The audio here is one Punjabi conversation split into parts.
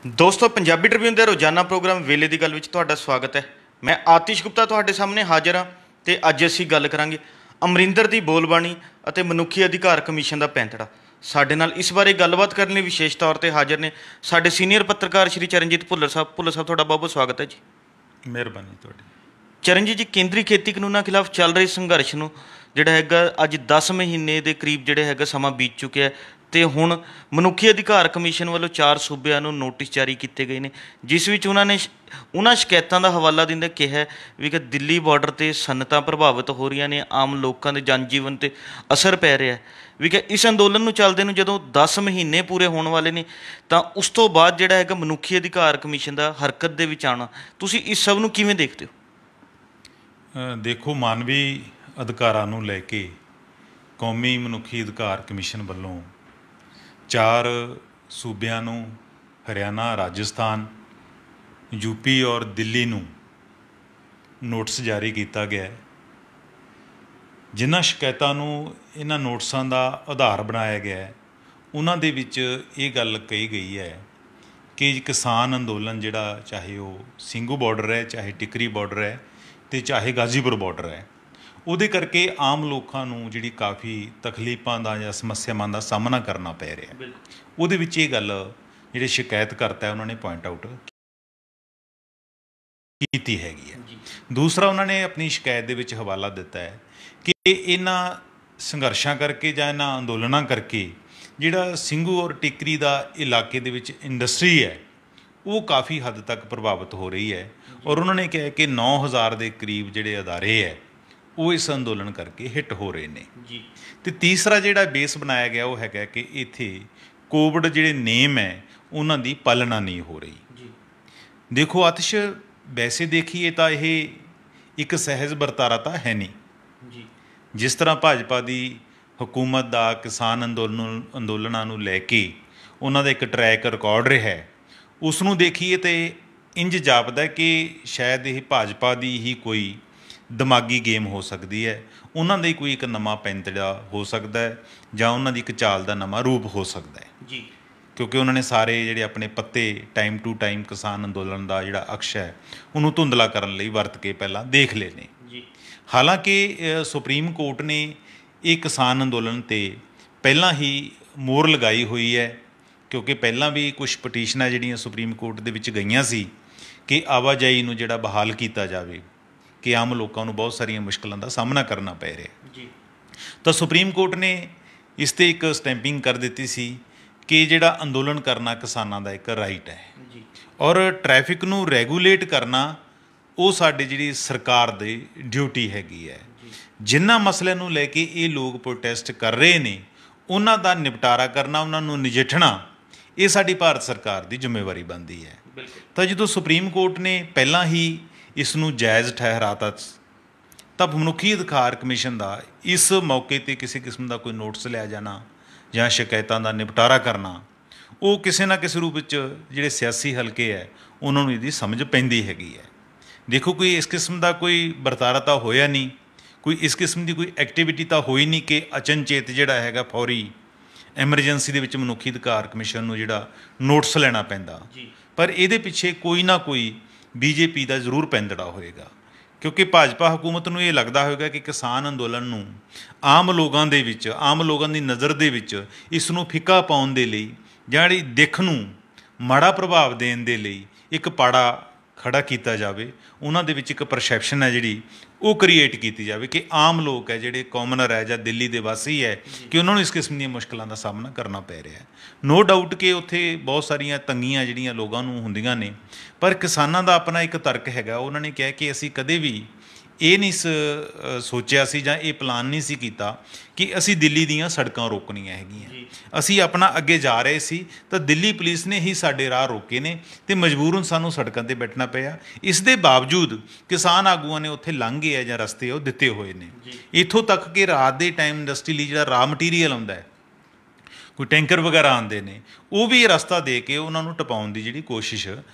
दोस्तों पंजाबी ट्रिब्यून के रोजाना प्रोग्राम वेले की गल में तुहाडा स्वागत है। मैं आतिश गुप्ता तुहाडे सामने हाजिर हाँ तो अज असीं गल करांगे अमरिंदर की बोलबाणी और मनुखी अधिकार कमीशन का पैंतड़ा। साडे नाल इस बारे गलबात करने लई विशेष तौर पर हाजिर ने साडे सीनियर पत्रकार श्री चरणजीत भुल्लर साहब। भुल्लर साहब तुहाडा बहुत बहुत स्वागत है जी। मेहरबानी तुहाडी। चरणजीत जी, केंद्रीय खेती कानूनों खिलाफ चल रहे संघर्ष नूं जिहड़ा हैगा अज 10 महीने के करीब जिहड़ा हैगा समा बीत चुकिया है ਤੇ ਹੁਣ ਮਨੁੱਖੀ ਅਧਿਕਾਰ ਕਮਿਸ਼ਨ ਵੱਲੋਂ 4 ਸੂਬਿਆਂ ਨੂੰ ਨੋਟਿਸ ਜਾਰੀ ਕੀਤੇ ਗਏ ਨੇ, ਜਿਸ ਵਿੱਚ ਉਹਨਾਂ ਸ਼ਿਕਾਇਤਾਂ ਦਾ ਹਵਾਲਾ ਦਿੰਦੇ ਕਿਹਾ ਵੀ ਕਿ ਦਿੱਲੀ ਬਾਰਡਰ 'ਤੇ ਸਨਅਤਾਂ ਪ੍ਰਭਾਵਿਤ ਹੋ ਰਹੀਆਂ ਨੇ, ਆਮ ਲੋਕਾਂ ਦੇ ਜਨਜੀਵਨ 'ਤੇ ਅਸਰ ਪੈ ਰਿਹਾ ਵੀ ਕਿ ਇਸ ਅੰਦੋਲਨ ਨੂੰ ਚੱਲਦੇ ਨੂੰ ਜਦੋਂ 10 ਮਹੀਨੇ ਪੂਰੇ ਹੋਣ ਵਾਲੇ ਨੇ ਤਾਂ ਉਸ ਤੋਂ ਬਾਅਦ ਜਿਹੜਾ ਹੈਗਾ ਮਨੁੱਖੀ ਅਧਿਕਾਰ ਕਮਿਸ਼ਨ ਦਾ ਹਰਕਤ ਦੇ ਵਿੱਚ ਆਉਣਾ, ਤੁਸੀਂ ਇਸ ਸਭ ਨੂੰ ਕਿਵੇਂ ਦੇਖਦੇ ਹੋ? ਦੇਖੋ, ਮਾਨਵੀ ਅਧਿਕਾਰਾਂ ਨੂੰ ਲੈ ਕੇ ਕੌਮੀ ਮਨੁੱਖੀ ਅਧਿਕਾਰ ਕਮਿਸ਼ਨ ਵੱਲੋਂ 4 सूबियां नूं हरियाणा, राजस्थान, यूपी और दिल्ली नूं नोटिस जारी किया गया है। जिन्हां शिकायतां नूं इन्हां नोटिसां दा आधार बनाया गया है उन्हां दे विच ये गल कही गई है कि किसान अंदोलन जिहड़ा चाहे वो ਸਿੰਘੂ बॉर्डर है, चाहे टिकरी बॉर्डर है तो चाहे गाजीपुर बॉर्डर है, ਉਹਦੇ ਕਰਕੇ ਆਮ ਲੋਕਾਂ ਨੂੰ ਜਿਹੜੀ ਕਾਫੀ ਤਕਲੀਫਾਂ ਦਾ ਜਾਂ ਸਮੱਸਿਆਵਾਂ ਦਾ ਸਾਹਮਣਾ ਕਰਨਾ ਪੈ ਰਿਹਾ। ਉਹਦੇ ਵਿੱਚ ਇਹ ਗੱਲ ਜਿਹੜੇ ਸ਼ਿਕਾਇਤ ਕਰਤਾ ਉਹਨਾਂ ਨੇ ਪੁਆਇੰਟ ਆਊਟ ਕੀਤੀ ਹੈਗੀ ਹੈ। ਦੂਸਰਾ, ਉਹਨਾਂ ਨੇ ਆਪਣੀ ਸ਼ਿਕਾਇਤ ਦੇ ਵਿੱਚ ਹਵਾਲਾ ਦਿੱਤਾ ਹੈ ਕਿ ਇਹਨਾਂ ਸੰਘਰਸ਼ਾਂ ਕਰਕੇ ਜਾਂ ਇਹਨਾਂ ਅੰਦੋਲਨਾਂ ਕਰਕੇ ਜਿਹੜਾ ਸਿੰਘੂ ਔਰ ਟਿਕਰੀ ਦਾ ਇਲਾਕੇ ਦੇ ਵਿੱਚ ਇੰਡਸਟਰੀ ਹੈ ਉਹ ਕਾਫੀ ਹੱਦ ਤੱਕ ਪ੍ਰਭਾਵਿਤ ਹੋ ਰਹੀ ਹੈ। ਔਰ ਉਹਨਾਂ ਨੇ ਕਿਹਾ ਕਿ 9000 ਦੇ ਕਰੀਬ ਜਿਹੜੇ ਅਦਾਰੇ ਹੈ ਉਹ ਇਸ ਅੰਦੋਲਨ ਕਰਕੇ ਹਿੱਟ ਹੋ ਰਹੇ ਨੇ ਜੀ। ਅਤੇ ਤੀਸਰਾ ਜਿਹੜਾ ਬੇਸ ਬਣਾਇਆ ਗਿਆ ਉਹ ਹੈਗਾ ਕਿ ਇੱਥੇ ਕੋਵਿਡ ਜਿਹੜੇ ਨੇਮ ਹੈ ਉਹਨਾਂ ਦੀ ਪਾਲਣਾ ਨਹੀਂ ਹੋ ਰਹੀ ਜੀ। ਦੇਖੋ ਆਤਿਸ਼, ਵੈਸੇ ਦੇਖੀਏ ਤਾਂ ਇਹ ਇੱਕ ਸਹਿਜ ਵਰਤਾਰਾ ਤਾਂ ਹੈ ਨਹੀਂ ਜੀ। ਜਿਸ ਤਰ੍ਹਾਂ ਭਾਜਪਾ ਦੀ ਹਕੂਮਤ ਦਾ ਕਿਸਾਨ ਅੰਦੋਲਨਾਂ ਨੂੰ ਲੈ ਕੇ ਉਹਨਾਂ ਦਾ ਇੱਕ ਟਰੈਕ ਰਿਕਾਰਡ ਰਿਹਾ, ਉਸ ਨੂੰ ਦੇਖੀਏ ਤਾਂ ਇੰਝ ਜਾਪਦਾ ਕਿ ਸ਼ਾਇਦ ਇਹ ਭਾਜਪਾ ਦੀ ਹੀ ਕੋਈ ਦਿਮਾਗੀ ਗੇਮ ਹੋ ਸਕਦੀ ਹੈ, ਉਹਨਾਂ ਦਾ ਹੀ ਕੋਈ ਇੱਕ ਨਵਾਂ ਪੈਂਤੜਾ ਹੋ ਸਕਦਾ ਹੈ ਜਾਂ ਉਹਨਾਂ ਦੀ ਇੱਕ ਚਾਲ ਦਾ ਨਵਾਂ ਰੂਪ ਹੋ ਸਕਦਾ ਹੈ ਜੀ। ਕਿਉਂਕਿ ਉਹਨਾਂ ਨੇ ਸਾਰੇ ਜਿਹੜੇ ਆਪਣੇ ਪੱਤੇ ਟਾਈਮ ਟੂ ਟਾਈਮ ਕਿਸਾਨ ਅੰਦੋਲਨ ਦਾ ਜਿਹੜਾ ਅਕਸ਼ ਹੈ ਉਹਨੂੰ ਧੁੰਦਲਾ ਕਰਨ ਲਈ ਵਰਤ ਕੇ ਪਹਿਲਾਂ ਦੇਖ ਲਏ ਨੇ ਜੀ। ਹਾਲਾਂਕਿ ਸੁਪਰੀਮ ਕੋਰਟ ਨੇ ਇਹ ਕਿਸਾਨ ਅੰਦੋਲਨ 'ਤੇ ਪਹਿਲਾਂ ਹੀ ਮੋਹਰ ਲਗਾਈ ਹੋਈ ਹੈ, ਕਿਉਂਕਿ ਪਹਿਲਾਂ ਵੀ ਕੁਛ ਪਟੀਸ਼ਨਾਂ ਜਿਹੜੀਆਂ ਸੁਪਰੀਮ ਕੋਰਟ ਦੇ ਵਿੱਚ ਗਈਆਂ ਸੀ ਕਿ ਆਵਾਜਾਈ ਨੂੰ ਜਿਹੜਾ ਬਹਾਲ ਕੀਤਾ ਜਾਵੇ ਕਿ ਆਮ ਲੋਕਾਂ ਨੂੰ ਬਹੁਤ ਸਾਰੀਆਂ ਮੁਸ਼ਕਿਲਾਂ ਦਾ ਸਾਹਮਣਾ ਕਰਨਾ ਪੈ ਰਿਹਾ ਜੀ। ਤਾਂ ਸੁਪਰੀਮ ਕੋਰਟ ਨੇ ਇਸ 'ਤੇ ਇੱਕ ਸਟੈਂਪਿੰਗ ਕਰ ਦਿੱਤੀ ਸੀ ਕਿ ਜਿਹੜਾ ਅੰਦੋਲਨ ਕਰਨਾ ਕਿਸਾਨਾਂ ਦਾ ਇੱਕ ਰਾਈਟ ਹੈ ਜੀ, ਔਰ ਟ੍ਰੈਫਿਕ ਨੂੰ ਰੈਗੂਲੇਟ ਕਰਨਾ ਉਹ ਸਾਡੀ ਜਿਹੜੀ ਸਰਕਾਰ ਦੀ ਡਿਊਟੀ ਹੈਗੀ ਹੈ। ਜਿਨ੍ਹਾਂ ਮਸਲਿਆਂ ਨੂੰ ਲੈ ਕੇ ਇਹ ਲੋਕ ਪ੍ਰੋਟੈਸਟ ਕਰ ਰਹੇ ਨੇ ਉਹਨਾਂ ਦਾ ਨਿਪਟਾਰਾ ਕਰਨਾ, ਉਹਨਾਂ ਨੂੰ ਨਜਿੱਠਣਾ, ਇਹ ਸਾਡੀ ਭਾਰਤ ਸਰਕਾਰ ਦੀ ਜ਼ਿੰਮੇਵਾਰੀ ਬਣਦੀ ਹੈ। ਤਾਂ ਜਦੋਂ ਸੁਪਰੀਮ ਕੋਰਟ ਨੇ ਪਹਿਲਾਂ ਹੀ ਇਸ ਨੂੰ ਜਾਇਜ਼ ਠਹਿਰਾਤਾ ਤਾਂ ਮਨੁੱਖੀ ਅਧਿਕਾਰ ਕਮਿਸ਼ਨ ਦਾ ਇਸ ਮੌਕੇ 'ਤੇ ਕਿਸੇ ਕਿਸਮ ਦਾ ਕੋਈ ਨੋਟਿਸ ਲਿਆ ਜਾਣਾ ਜਾਂ ਸ਼ਿਕਾਇਤਾਂ ਦਾ ਨਿਪਟਾਰਾ ਕਰਨਾ, ਉਹ ਕਿਸੇ ਨਾ ਕਿਸੇ ਰੂਪ ਵਿੱਚ ਜਿਹੜੇ ਸਿਆਸੀ ਹਲਕੇ ਹੈ ਉਹਨਾਂ ਨੂੰ ਇਹਦੀ ਸਮਝ ਪੈਂਦੀ ਹੈਗੀ ਹੈ। ਦੇਖੋ, ਕੋਈ ਇਸ ਕਿਸਮ ਦਾ ਕੋਈ ਵਰਤਾਰਾ ਤਾਂ ਹੋਇਆ ਨਹੀਂ, ਕੋਈ ਇਸ ਕਿਸਮ ਦੀ ਕੋਈ ਐਕਟੀਵਿਟੀ ਤਾਂ ਹੋਈ ਨਹੀਂ ਕਿ ਅਚਨਚੇਤ ਜਿਹੜਾ ਹੈਗਾ ਫੌਰੀ ਐਮਰਜੈਂਸੀ ਦੇ ਵਿੱਚ ਮਨੁੱਖੀ ਅਧਿਕਾਰ ਕਮਿਸ਼ਨ ਨੂੰ ਜਿਹੜਾ ਨੋਟਿਸ ਲੈਣਾ ਪੈਂਦਾ। ਪਰ ਇਹਦੇ ਪਿੱਛੇ ਕੋਈ ਨਾ ਕੋਈ ਬੀਜੇਪੀ ਦਾ ਜ਼ਰੂਰ ਪੈਂਤੜਾ ਹੋਏਗਾ, ਕਿਉਂਕਿ ਭਾਜਪਾ ਹਕੂਮਤ ਨੂੰ ਇਹ ਲੱਗਦਾ ਹੋਵੇਗਾ ਕਿ ਕਿਸਾਨ ਅੰਦੋਲਨ ਨੂੰ ਆਮ ਲੋਕਾਂ ਦੇ ਵਿੱਚ, ਆਮ ਲੋਕਾਂ ਦੀ ਨਜ਼ਰ ਦੇ ਵਿੱਚ ਇਸ ਨੂੰ ਫਿੱਕਾ ਪਾਉਣ ਦੇ ਲਈ ਜਾਂ ਜਿਹੜੀ ਦਿੱਖ ਨੂੰ ਮਾੜਾ ਪ੍ਰਭਾਵ ਦੇਣ ਦੇ ਲਈ ਇੱਕ ਪਾੜਾ ਖੜਾ ਕੀਤਾ ਜਾਵੇ, ਉਹਨਾਂ ਦੇ ਵਿੱਚ ਇੱਕ ਪਰਸੈਪਸ਼ਨ ਹੈ ਜਿਹੜੀ ਉਹ ਕ੍ਰੀਏਟ ਕੀਤੀ ਜਾਵੇ ਕਿ ਆਮ ਲੋਕ ਹੈ ਜਿਹੜੇ ਕਾਮਨਰ ਹੈ ਜਾਂ ਦਿੱਲੀ ਦੇ ਵਾਸੀ ਹੈ ਕਿ ਉਹਨਾਂ ਨੂੰ ਇਸ ਕਿਸਮ ਦੀਆਂ ਮੁਸ਼ਕਿਲਾਂ ਦਾ ਸਾਹਮਣਾ ਕਰਨਾ ਪੈ ਰਿਹਾ ਹੈ। ਨੋ ਡਾਊਟ ਕਿ ਉੱਥੇ ਬਹੁਤ ਸਾਰੀਆਂ ਤੰਗੀਆਂ ਜਿਹੜੀਆਂ ਲੋਕਾਂ ਨੂੰ ਹੁੰਦੀਆਂ ਨੇ, ਪਰ ਕਿਸਾਨਾਂ ਦਾ ਆਪਣਾ ਇੱਕ ਤਰਕ ਹੈਗਾ। ਉਹਨਾਂ ਨੇ ਕਿਹਾ ਕਿ ਅਸੀਂ ਕਦੇ ਵੀ ਇਹ ਨਹੀਂ ਸੋਚਿਆ ਸੀ ਜਾਂ ਇਹ ਪਲਾਨ ਨਹੀਂ ਸੀ ਕੀਤਾ ਕਿ ਅਸੀਂ ਦਿੱਲੀ ਦੀਆਂ ਸੜਕਾਂ ਰੋਕਣੀਆਂ ਹੈਗੀਆਂ। ਅਸੀਂ ਆਪਣਾ ਅੱਗੇ ਜਾ ਰਹੇ ਸੀ ਤਾਂ ਦਿੱਲੀ ਪੁਲਿਸ ਨੇ ਹੀ ਸਾਡੇ ਰਾਹ ਰੋਕੇ ਨੇ ਅਤੇ ਮਜਬੂਰਨ ਸਾਨੂੰ ਸੜਕਾਂ 'ਤੇ ਬੈਠਣਾ ਪਿਆ। ਇਸ ਦੇ ਬਾਵਜੂਦ ਕਿਸਾਨ ਆਗੂਆਂ ਨੇ ਉੱਥੇ ਲੰਘੇ ਹੈ ਜਾਂ ਰਸਤੇ ਉਹ ਦਿੱਤੇ ਹੋਏ ਨੇ। ਇੱਥੋਂ ਤੱਕ ਕਿ ਰਾਤ ਦੇ ਟਾਈਮ ਇੰਡਸਟਰੀ ਲਈ ਜਿਹੜਾ ਰਾ ਮਟੀਰੀਅਲ ਆਉਂਦਾ ਹੈ, ਕੋਈ ਟੈਂਕਰ ਵਗੈਰਾ ਆਉਂਦੇ ਨੇ, ਉਹ ਵੀ ਰਸਤਾ ਦੇ ਕੇ ਉਹਨਾਂ ਨੂੰ ਟਪਾਉਣ ਦੀ ਜਿਹੜੀ ਕੋਸ਼ਿਸ਼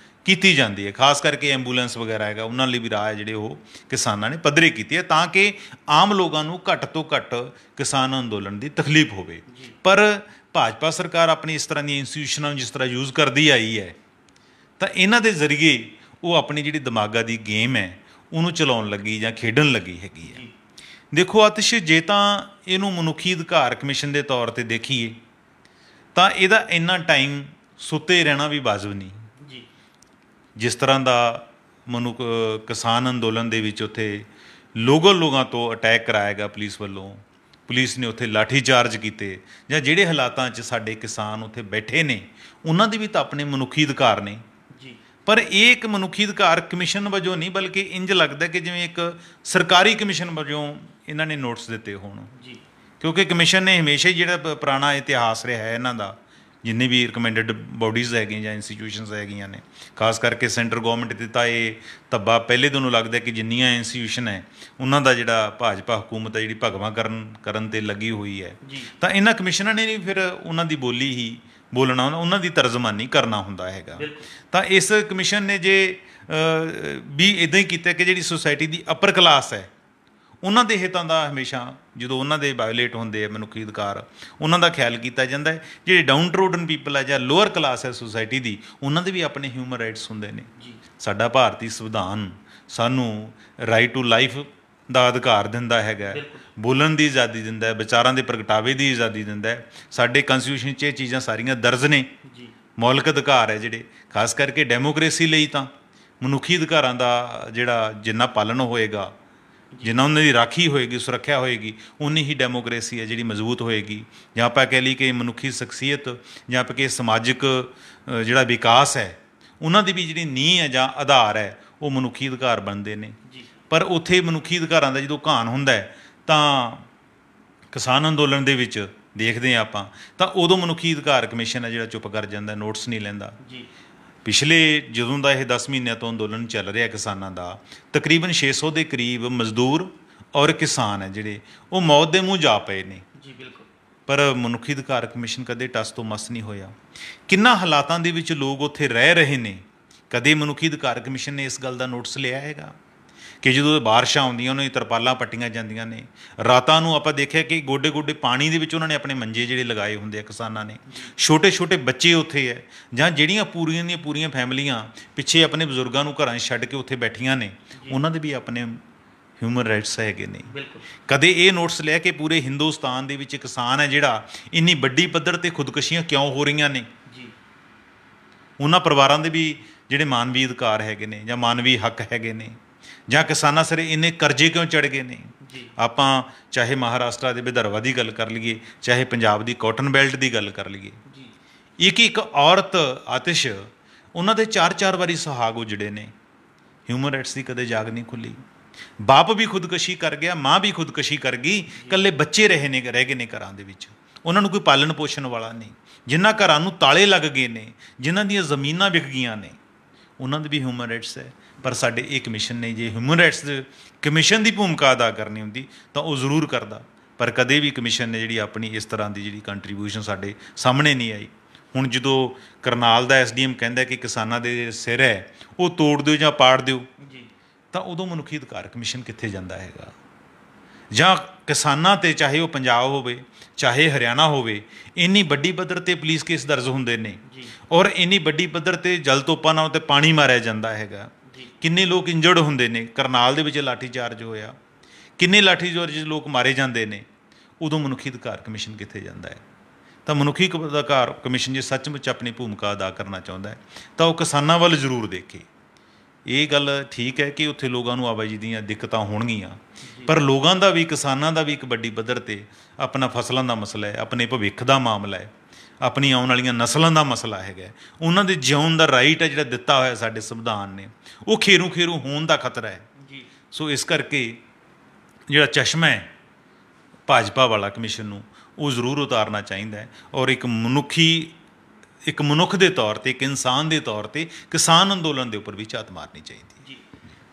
ਕੀਤੀ ਜਾਂਦੀ ਹੈ। ਖਾਸ ਕਰਕੇ ਐਂਬੂਲੈਂਸ ਵਗੈਰਾ ਹੈਗਾ ਉਹਨਾਂ ਲਈ ਵੀ ਰਾਹ ਹੈ ਜਿਹੜੇ ਉਹ ਕਿਸਾਨਾਂ ਨੇ ਪੱਧਰੇ ਕੀਤੇ ਹੈ ਤਾਂ ਕਿ ਆਮ ਲੋਕਾਂ ਨੂੰ ਘੱਟ ਤੋਂ ਘੱਟ ਕਿਸਾਨ ਅੰਦੋਲਨ ਦੀ ਤਕਲੀਫ ਹੋਵੇ। ਪਰ ਭਾਜਪਾ ਸਰਕਾਰ ਆਪਣੀ ਇਸ ਤਰ੍ਹਾਂ ਦੀਆਂ ਇੰਸਟੀਟਿਊਸ਼ਨਾਂ ਨੂੰ ਜਿਸ ਤਰ੍ਹਾਂ ਯੂਜ਼ ਕਰਦੀ ਆਈ ਹੈ ਤਾਂ ਇਹਨਾਂ ਦੇ ਜ਼ਰੀਏ ਉਹ ਆਪਣੀ ਜਿਹੜੀ ਦਿਮਾਗਾ ਦੀ ਗੇਮ ਹੈ ਉਹਨੂੰ ਚਲਾਉਣ ਲੱਗੀ ਜਾਂ ਖੇਡਣ ਲੱਗੀ ਹੈਗੀ ਹੈ। ਦੇਖੋ ਆਤਿਸ਼, ਜੇ ਤਾਂ ਇਹਨੂੰ ਮਨੁੱਖੀ ਅਧਿਕਾਰ ਕਮਿਸ਼ਨ ਦੇ ਤੌਰ 'ਤੇ ਦੇਖੀਏ ਤਾਂ ਇਹਦਾ ਇੰਨਾ ਟਾਈਮ ਸੁੱਤੇ ਰਹਿਣਾ ਵੀ ਵਾਜਬ ਨਹੀਂ ਜੀ। ਜਿਸ ਤਰ੍ਹਾਂ ਦਾ ਕਿਸਾਨ ਅੰਦੋਲਨ ਦੇ ਵਿੱਚ ਉੱਥੇ ਲੋਕਾਂ ਤੋਂ ਅਟੈਕ ਕਰਾਇਆ ਗਿਆ ਪੁਲਿਸ ਵੱਲੋਂ, ਪੁਲਿਸ ਨੇ ਉੱਥੇ ਲਾਠੀ ਚਾਰਜ ਕੀਤੇ, ਜਾਂ ਜਿਹੜੇ ਹਾਲਾਤਾਂ 'ਚ ਸਾਡੇ ਕਿਸਾਨ ਉੱਥੇ ਬੈਠੇ ਨੇ ਉਹਨਾਂ ਦੇ ਵੀ ਤਾਂ ਆਪਣੇ ਮਨੁੱਖੀ ਅਧਿਕਾਰ ਨੇ ਜੀ। ਪਰ ਇਹ ਇੱਕ ਮਨੁੱਖੀ ਅਧਿਕਾਰ ਕਮਿਸ਼ਨ ਵਜੋਂ ਨਹੀਂ, ਬਲਕਿ ਇੰਜ ਲੱਗਦਾ ਕਿ ਜਿਵੇਂ ਇੱਕ ਸਰਕਾਰੀ ਕਮਿਸ਼ਨ ਵਜੋਂ ਇਹਨਾਂ ਨੇ ਨੋਟਿਸ ਦਿੱਤੇ ਹੋਣ ਜੀ। ਕਿਉਂਕਿ ਕਮਿਸ਼ਨ ਨੇ ਹਮੇਸ਼ਾ ਹੀ ਜਿਹੜਾ ਪੁਰਾਣਾ ਇਤਿਹਾਸ ਰਿਹਾ ਹੈ ਇਹਨਾਂ ਦਾ, ਜਿੰਨੇ ਵੀ ਰਿਕਮੈਂਡਡ ਬੋਡੀਜ਼ ਹੈਗੀਆਂ ਜਾਂ ਇੰਸਟੀਟਿਊਸ਼ਨਸ ਹੈਗੀਆਂ ਨੇ, ਖਾਸ ਕਰਕੇ ਸੈਂਟਰ ਗੌਰਮੈਂਟ ਦੇ ਤਾਂ ਇਹ ਧੱਬਾ ਪਹਿਲੇ ਤੋਂ ਨੂੰ ਲੱਗਦਾ ਕਿ ਜਿੰਨੀਆਂ ਇੰਸਟੀਟਿਊਸ਼ਨ ਹੈ ਉਹਨਾਂ ਦਾ ਜਿਹੜਾ ਭਾਜਪਾ ਹਕੂਮਤ ਹੈ ਜਿਹੜੀ ਭਗਵਾਂ ਕਰਨ 'ਤੇ ਲੱਗੀ ਹੋਈ ਹੈ, ਤਾਂ ਇਹਨਾਂ ਕਮਿਸ਼ਨਾਂ ਨੇ ਵੀ ਫਿਰ ਉਹਨਾਂ ਦੀ ਬੋਲੀ ਹੀ ਬੋਲਣਾ, ਉਹਨਾਂ ਦੀ ਤਰਜਮਾਨੀ ਕਰਨਾ ਹੁੰਦਾ ਹੈਗਾ। ਤਾਂ ਇਸ ਕਮਿਸ਼ਨ ਨੇ ਜੇ ਵੀ ਇੱਦਾਂ ਹੀ ਕੀਤਾ ਕਿ ਜਿਹੜੀ ਸੁਸਾਇਟੀ ਦੀ ਅਪਰ ਕਲਾਸ ਹੈ ਉਹਨਾਂ ਦੇ ਹਿੱਤਾਂ ਦਾ ਹਮੇਸ਼ਾ ਜਦੋਂ ਉਹਨਾਂ ਦੇ ਵਾਇਓਲੇਟ ਹੁੰਦੇ ਆ ਮਨੁੱਖੀ ਅਧਿਕਾਰ, ਉਹਨਾਂ ਦਾ ਖਿਆਲ ਕੀਤਾ ਜਾਂਦਾ ਹੈ। ਜਿਹੜੇ ਡਾਊਨ ਟਰੋਡਨ ਪੀਪਲ ਹੈ ਜਾਂ ਲੋਅਰ ਕਲਾਸ ਹੈ ਸੁਸਾਇਟੀ ਦੀ, ਉਹਨਾਂ ਦੇ ਵੀ ਆਪਣੇ ਹਿਊਮਨ ਰਾਈਟਸ ਹੁੰਦੇ ਨੇ। ਸਾਡਾ ਭਾਰਤੀ ਸੰਵਿਧਾਨ ਸਾਨੂੰ ਰਾਈਟ ਟੂ ਲਾਈਫ ਦਾ ਅਧਿਕਾਰ ਦਿੰਦਾ ਹੈਗਾ, ਬੋਲਣ ਦੀ ਆਜ਼ਾਦੀ ਦਿੰਦਾ ਹੈ, ਵਿਚਾਰਾਂ ਦੇ ਪ੍ਰਗਟਾਵੇ ਦੀ ਆਜ਼ਾਦੀ ਦਿੰਦਾ ਹੈ। ਸਾਡੇ ਕਨਸਟੀਟਿਊਸ਼ਨ 'ਚ ਇਹ ਚੀਜ਼ਾਂ ਸਾਰੀਆਂ ਦਰਜ ਨੇ, ਮੌਲਿਕ ਅਧਿਕਾਰ ਹੈ ਜਿਹੜੇ। ਖਾਸ ਕਰਕੇ ਡੈਮੋਕ੍ਰੇਸੀ ਲਈ ਤਾਂ ਮਨੁੱਖੀ ਅਧਿਕਾਰਾਂ ਦਾ ਜਿਹੜਾ ਜਿੰਨਾ ਪਾਲਣ ਹੋਏਗਾ, ਜਿੰਨਾ ਉਹਨਾਂ ਦੀ ਰਾਖੀ ਹੋਏਗੀ, ਸੁਰੱਖਿਆ ਹੋਏਗੀ, ਉਨੀ ਹੀ ਡੈਮੋਕ੍ਰੇਸੀ ਹੈ ਜਿਹੜੀ ਮਜ਼ਬੂਤ ਹੋਏਗੀ। ਜਾਂ ਆਪਾਂ ਕਹਿ ਲਈ ਕਿ ਮਨੁੱਖੀ ਸ਼ਖਸੀਅਤ ਜਾਂ ਆਪਾਂ ਕਿ ਸਮਾਜਿਕ ਜਿਹੜਾ ਵਿਕਾਸ ਹੈ ਉਹਨਾਂ ਦੀ ਵੀ ਜਿਹੜੀ ਨੀਂਹ ਹੈ ਜਾਂ ਆਧਾਰ ਹੈ ਉਹ ਮਨੁੱਖੀ ਅਧਿਕਾਰ ਬਣਦੇ ਨੇ। ਪਰ ਉੱਥੇ ਮਨੁੱਖੀ ਅਧਿਕਾਰਾਂ ਦਾ ਜਦੋਂ ਘਾਣ ਹੁੰਦਾ ਹੈ ਤਾਂ ਕਿਸਾਨ ਅੰਦੋਲਨ ਦੇ ਵਿੱਚ ਦੇਖਦੇ ਹਾਂ ਆਪਾਂ, ਤਾਂ ਉਦੋਂ ਮਨੁੱਖੀ ਅਧਿਕਾਰ ਕਮਿਸ਼ਨ ਹੈ ਜਿਹੜਾ ਚੁੱਪ ਕਰ ਜਾਂਦਾ, ਨੋਟਿਸ ਨਹੀਂ ਲੈਂਦਾ। ਪਿਛਲੇ ਜਦੋਂ ਦਾ ਇਹ 10 ਮਹੀਨਿਆਂ ਤੋਂ ਅੰਦੋਲਨ ਚੱਲ ਰਿਹਾ ਕਿਸਾਨਾਂ ਦਾ, ਤਕਰੀਬਨ 600 ਦੇ ਕਰੀਬ ਮਜ਼ਦੂਰ ਔਰ ਕਿਸਾਨ ਹੈ ਜਿਹੜੇ ਉਹ ਮੌਤ ਦੇ ਮੂੰਹ ਜਾ ਪਏ ਨੇ ਜੀ। ਬਿਲਕੁਲ। ਪਰ ਮਨੁੱਖੀ ਅਧਿਕਾਰ ਕਮਿਸ਼ਨ ਕਦੇ ਟਸ ਤੋਂ ਮਸ ਨਹੀਂ ਹੋਇਆ। ਕਿੰਨਾ ਹਾਲਾਤਾਂ ਦੇ ਵਿੱਚ ਲੋਕ ਉੱਥੇ ਰਹਿ ਰਹੇ ਨੇ, ਕਦੇ ਮਨੁੱਖੀ ਅਧਿਕਾਰ ਕਮਿਸ਼ਨ ਨੇ ਇਸ ਗੱਲ ਦਾ ਨੋਟਿਸ ਲਿਆ ਹੈਗਾ ਕਿ ਜਦੋਂ ਬਾਰਿਸ਼ਾਂ ਆਉਂਦੀਆਂ ਉਹਨਾਂ ਦੀ ਤਰਪਾਲਾਂ ਪੱਟੀਆਂ ਜਾਂਦੀਆਂ ਨੇ, ਰਾਤਾਂ ਨੂੰ ਆਪਾਂ ਦੇਖਿਆ ਕਿ ਗੋਡੇ ਗੋਡੇ ਪਾਣੀ ਦੇ ਵਿੱਚ ਉਹਨਾਂ ਨੇ ਆਪਣੇ ਮੰਜੇ ਜਿਹੜੇ ਲਗਾਏ ਹੁੰਦੇ ਆ ਕਿਸਾਨਾਂ ਨੇ, ਛੋਟੇ ਛੋਟੇ ਬੱਚੇ ਉੱਥੇ ਹੈ, ਜਾਂ ਜਿਹੜੀਆਂ ਪੂਰੀਆਂ ਦੀਆਂ ਪੂਰੀਆਂ ਫੈਮਲੀਆਂ ਪਿੱਛੇ ਆਪਣੇ ਬਜ਼ੁਰਗਾਂ ਨੂੰ ਘਰਾਂ 'ਚ ਛੱਡ ਕੇ ਉੱਥੇ ਬੈਠੀਆਂ ਨੇ, ਉਹਨਾਂ ਦੇ ਵੀ ਆਪਣੇ ਹਿਊਮਨ ਰਾਈਟਸ ਹੈਗੇ ਨੇ। ਕਦੇ ਇਹ ਨੋਟਿਸ ਲਿਆ ਕਿ ਪੂਰੇ ਹਿੰਦੁਸਤਾਨ ਦੇ ਵਿੱਚ ਕਿਸਾਨ ਹੈ ਜਿਹੜਾ ਇੰਨੀ ਵੱਡੀ ਪੱਧਰ 'ਤੇ ਖੁਦਕੁਸ਼ੀਆਂ ਕਿਉਂ ਹੋ ਰਹੀਆਂ ਨੇ, ਉਹਨਾਂ ਪਰਿਵਾਰਾਂ ਦੇ ਵੀ ਜਿਹੜੇ ਮਾਨਵੀ ਅਧਿਕਾਰ ਹੈਗੇ ਨੇ ਜਾਂ ਮਾਨਵੀ ਹੱਕ ਹੈਗੇ ਨੇ, ਜਾਂ ਕਿਸਾਨਾਂ ਸਿਰੇ ਇੰਨੇ ਕਰਜ਼ੇ ਕਿਉਂ ਚੜ੍ਹ ਗਏ ਨੇ। ਆਪਾਂ ਚਾਹੇ ਮਹਾਰਾਸ਼ਟਰ ਦੇ ਵਿਦਰਭਾ ਦੀ ਗੱਲ ਕਰ ਲਈਏ, ਚਾਹੇ ਪੰਜਾਬ ਦੀ ਕਾਟਨ ਬੈਲਟ ਦੀ ਗੱਲ ਕਰ ਲਈਏ, ਇੱਕ ਔਰਤ ਆਤਿਸ਼ ਉਹਨਾਂ ਦੇ 4-4 ਵਾਰੀ ਸੁਹਾਗ ਉਜੜੇ ਨੇ, ਹਿਊਮਨ ਰਾਈਟਸ ਦੀ ਕਦੇ ਜਾਗ ਨਹੀਂ ਖੁੱਲੀ। ਬਾਪ ਵੀ ਖੁਦਕੁਸ਼ੀ ਕਰ ਗਿਆ, ਮਾਂ ਵੀ ਖੁਦਕੁਸ਼ੀ ਕਰ ਗਈ, ਇਕੱਲੇ ਬੱਚੇ ਰਹਿ ਗਏ ਨੇ ਘਰਾਂ ਦੇ ਵਿੱਚ, ਉਹਨਾਂ ਨੂੰ ਕੋਈ ਪਾਲਣ ਪੋਸ਼ਣ ਵਾਲਾ ਨਹੀਂ। ਜਿਨ੍ਹਾਂ ਘਰਾਂ ਨੂੰ ਤਾਲੇ ਲੱਗ ਗਏ ਨੇ, ਜਿਨ੍ਹਾਂ ਦੀਆਂ ਜ਼ਮੀਨਾਂ ਵਿਕ ਗਈਆਂ ਨੇ, ਉਹਨਾਂ ਦੇ ਵੀ ਹਿਊਮਨ ਰਾਈਟਸ ਹੈ। ਪਰ ਸਾਡੇ ਇਹ ਕਮਿਸ਼ਨ ਨੇ ਜੇ ਹਿਊਮਨ ਰਾਈਟਸ ਦੇ ਕਮਿਸ਼ਨ ਦੀ ਭੂਮਿਕਾ ਅਦਾ ਕਰਨੀ ਹੁੰਦੀ ਤਾਂ ਉਹ ਜ਼ਰੂਰ ਕਰਦਾ, ਪਰ ਕਦੇ ਵੀ ਕਮਿਸ਼ਨ ਨੇ ਜਿਹੜੀ ਆਪਣੀ ਇਸ ਤਰ੍ਹਾਂ ਦੀ ਜਿਹੜੀ ਕੰਟਰੀਬਿਊਸ਼ਨ ਸਾਡੇ ਸਾਹਮਣੇ ਨਹੀਂ ਆਈ। ਹੁਣ ਜਦੋਂ ਕਰਨਾਲ ਦਾ SDM ਕਹਿੰਦਾ ਕਿ ਕਿਸਾਨਾਂ ਦੇ ਸਿਰ ਹੈ ਉਹ ਤੋੜ ਦਿਓ ਜਾਂ ਪਾੜ ਦਿਓ, ਤਾਂ ਉਦੋਂ ਮਨੁੱਖੀ ਅਧਿਕਾਰ ਕਮਿਸ਼ਨ ਕਿੱਥੇ ਜਾਂਦਾ ਹੈਗਾ। ਜਾਂ ਕਿਸਾਨਾਂ 'ਤੇ ਚਾਹੇ ਉਹ ਪੰਜਾਬ ਹੋਵੇ ਚਾਹੇ ਹਰਿਆਣਾ ਹੋਵੇ, ਇੰਨੀ ਵੱਡੀ ਪੱਧਰ 'ਤੇ ਪੁਲਿਸ ਕੇਸ ਦਰਜ ਹੁੰਦੇ ਨੇ ਔਰ ਇੰਨੀ ਵੱਡੀ ਪੱਧਰ 'ਤੇ ਜਲ ਤੋਪਾਂ ਨਾਲ 'ਤੇ ਪਾਣੀ ਮਾਰਿਆ ਜਾਂਦਾ ਹੈਗਾ, ਕਿੰਨੇ ਲੋਕ ਇੰਜਰਡ ਹੁੰਦੇ ਨੇ। ਕਰਨਾਲ ਦੇ ਵਿੱਚ ਲਾਠੀ ਚਾਰਜ ਹੋਇਆ, ਕਿੰਨੇ ਲਾਠੀ ਚਾਰਜ ਲੋਕ ਮਾਰੇ ਜਾਂਦੇ ਨੇ, ਉਦੋਂ ਮਨੁੱਖੀ ਅਧਿਕਾਰ ਕਮਿਸ਼ਨ ਕਿੱਥੇ ਜਾਂਦਾ ਹੈ। ਤਾਂ ਮਨੁੱਖੀ ਅਧਿਕਾਰ ਕਮਿਸ਼ਨ ਜੇ ਸੱਚਮੁੱਚ ਆਪਣੀ ਭੂਮਿਕਾ ਅਦਾ ਕਰਨਾ ਚਾਹੁੰਦਾ ਹੈ ਤਾਂ ਉਹ ਕਿਸਾਨਾਂ ਵੱਲ ਜ਼ਰੂਰ ਦੇਖੇ। ਇਹ ਗੱਲ ਠੀਕ ਹੈ ਕਿ ਉੱਥੇ ਲੋਕਾਂ ਨੂੰ ਆਵਾਜਾਈ ਦੀਆਂ ਦਿੱਕਤਾਂ ਹੋਣਗੀਆਂ, ਪਰ ਲੋਕਾਂ ਦਾ ਵੀ ਕਿਸਾਨਾਂ ਦਾ ਵੀ ਇੱਕ ਵੱਡੀ ਪੱਧਰ 'ਤੇ ਆਪਣਾ ਫਸਲਾਂ ਦਾ ਮਸਲਾ ਹੈ, ਆਪਣੇ ਭਵਿੱਖ ਦਾ ਮਾਮਲਾ ਹੈ, ਆਪਣੀ ਆਉਣ ਵਾਲੀਆਂ ਨਸਲਾਂ ਦਾ ਮਸਲਾ ਹੈਗਾ, ਉਹਨਾਂ ਦੇ ਜਿਉਣ ਦਾ ਰਾਈਟ ਹੈ ਜਿਹੜਾ ਦਿੱਤਾ ਹੋਇਆ ਸਾਡੇ ਸੰਵਿਧਾਨ ਨੇ, ਉਹ ਖੇਰੂ ਹੋਣ ਦਾ ਖਤਰਾ ਹੈ। ਸੋ ਇਸ ਕਰਕੇ ਜਿਹੜਾ ਚਸ਼ਮਾ ਹੈ ਭਾਜਪਾ ਵਾਲਾ ਕਮਿਸ਼ਨ ਨੂੰ ਉਹ ਜ਼ਰੂਰ ਉਤਾਰਨਾ ਚਾਹੀਦਾ ਹੈ ਔਰ ਇੱਕ ਮਨੁੱਖ ਦੇ ਤੌਰ 'ਤੇ, ਇੱਕ ਇਨਸਾਨ ਦੇ ਤੌਰ 'ਤੇ ਕਿਸਾਨ ਅੰਦੋਲਨ ਦੇ ਉੱਪਰ ਵੀ ਝਾਤ ਮਾਰਨੀ ਚਾਹੀਦੀ।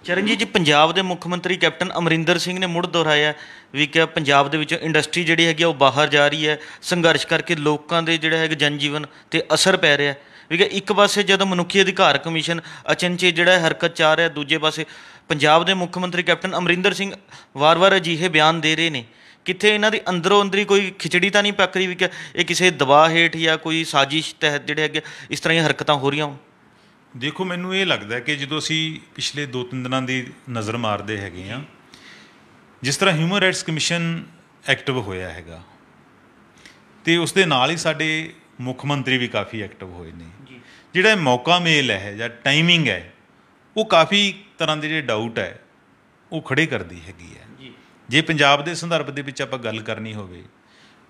ਚਰਨਜੀਤ ਜੀ, ਪੰਜਾਬ ਦੇ ਮੁੱਖ ਮੰਤਰੀ ਕੈਪਟਨ ਅਮਰਿੰਦਰ ਸਿੰਘ ਨੇ ਮੁੜ ਦੁਹਰਾਇਆ ਵੀ ਕਿ ਪੰਜਾਬ ਦੇ ਵਿੱਚੋਂ ਇੰਡਸਟਰੀ ਜਿਹੜੀ ਹੈਗੀ ਉਹ ਬਾਹਰ ਜਾ ਰਹੀ ਹੈ, ਸੰਘਰਸ਼ ਕਰਕੇ ਲੋਕਾਂ ਦੇ ਜਿਹੜਾ ਹੈਗਾ ਜਨਜੀਵਨ 'ਤੇ ਅਸਰ ਪੈ ਰਿਹਾ ਵੀ ਕਿ ਇੱਕ ਪਾਸੇ ਜਦੋਂ ਮਨੁੱਖੀ ਅਧਿਕਾਰ ਕਮਿਸ਼ਨ ਅਚਨਚੇਤ ਜਿਹੜਾ ਹਰਕਤ 'ਚ ਆ ਰਿਹਾ, ਦੂਜੇ ਪਾਸੇ ਪੰਜਾਬ ਦੇ ਮੁੱਖ ਮੰਤਰੀ ਕੈਪਟਨ ਅਮਰਿੰਦਰ ਸਿੰਘ ਵਾਰ-ਵਾਰ ਅਜਿਹੇ ਬਿਆਨ ਦੇ ਰਹੇ ਨੇ। ਕਿੱਥੇ ਇਹਨਾਂ ਦੀ ਅੰਦਰੋਂ ਅੰਦਰੀ ਕੋਈ ਖਿਚੜੀ ਤਾਂ ਨਹੀਂ ਪੱਕ ਰਹੀ ਵੀ ਕਿ ਇਹ ਕਿਸੇ ਦਬਾਅ ਹੇਠ ਜਾਂ ਕੋਈ ਸਾਜ਼ਿਸ਼ ਤਹਿਤ ਜਿਹੜੇ ਹੈਗੇ ਇਸ ਤਰ੍ਹਾਂ ਦੀਆਂ ਹਰਕਤਾਂ ਹੋ ਰਹੀਆਂ? ਦੇਖੋ, ਮੈਨੂੰ ਇਹ ਲੱਗਦਾ ਕਿ ਜਦੋਂ ਅਸੀਂ ਪਿਛਲੇ 2-3 ਦਿਨਾਂ ਦੀ ਨਜ਼ਰ ਮਾਰਦੇ ਹੈਗੇ ਹਾਂ, ਜਿਸ ਤਰ੍ਹਾਂ ਹਿਊਮਨ ਰਾਈਟਸ ਕਮਿਸ਼ਨ ਐਕਟਿਵ ਹੋਇਆ ਹੈਗਾ, ਅਤੇ ਉਸ ਦੇ ਨਾਲ ਹੀ ਸਾਡੇ ਮੁੱਖ ਮੰਤਰੀ ਵੀ ਕਾਫੀ ਐਕਟਿਵ ਹੋਏ ਨੇ। ਜਿਹੜਾ ਇਹ ਮੌਕਾ ਮੇਲ ਹੈ ਜਾਂ ਟਾਈਮਿੰਗ ਹੈ, ਉਹ ਕਾਫੀ ਤਰ੍ਹਾਂ ਦੇ ਜਿਹੜੇ ਡਾਊਟ ਹੈ ਉਹ ਖੜੇ ਕਰਦੀ ਹੈਗੀ ਹੈ। ਜੇ ਪੰਜਾਬ ਦੇ ਸੰਦਰਭ ਦੇ ਵਿੱਚ ਆਪਾਂ ਗੱਲ ਕਰਨੀ ਹੋਵੇ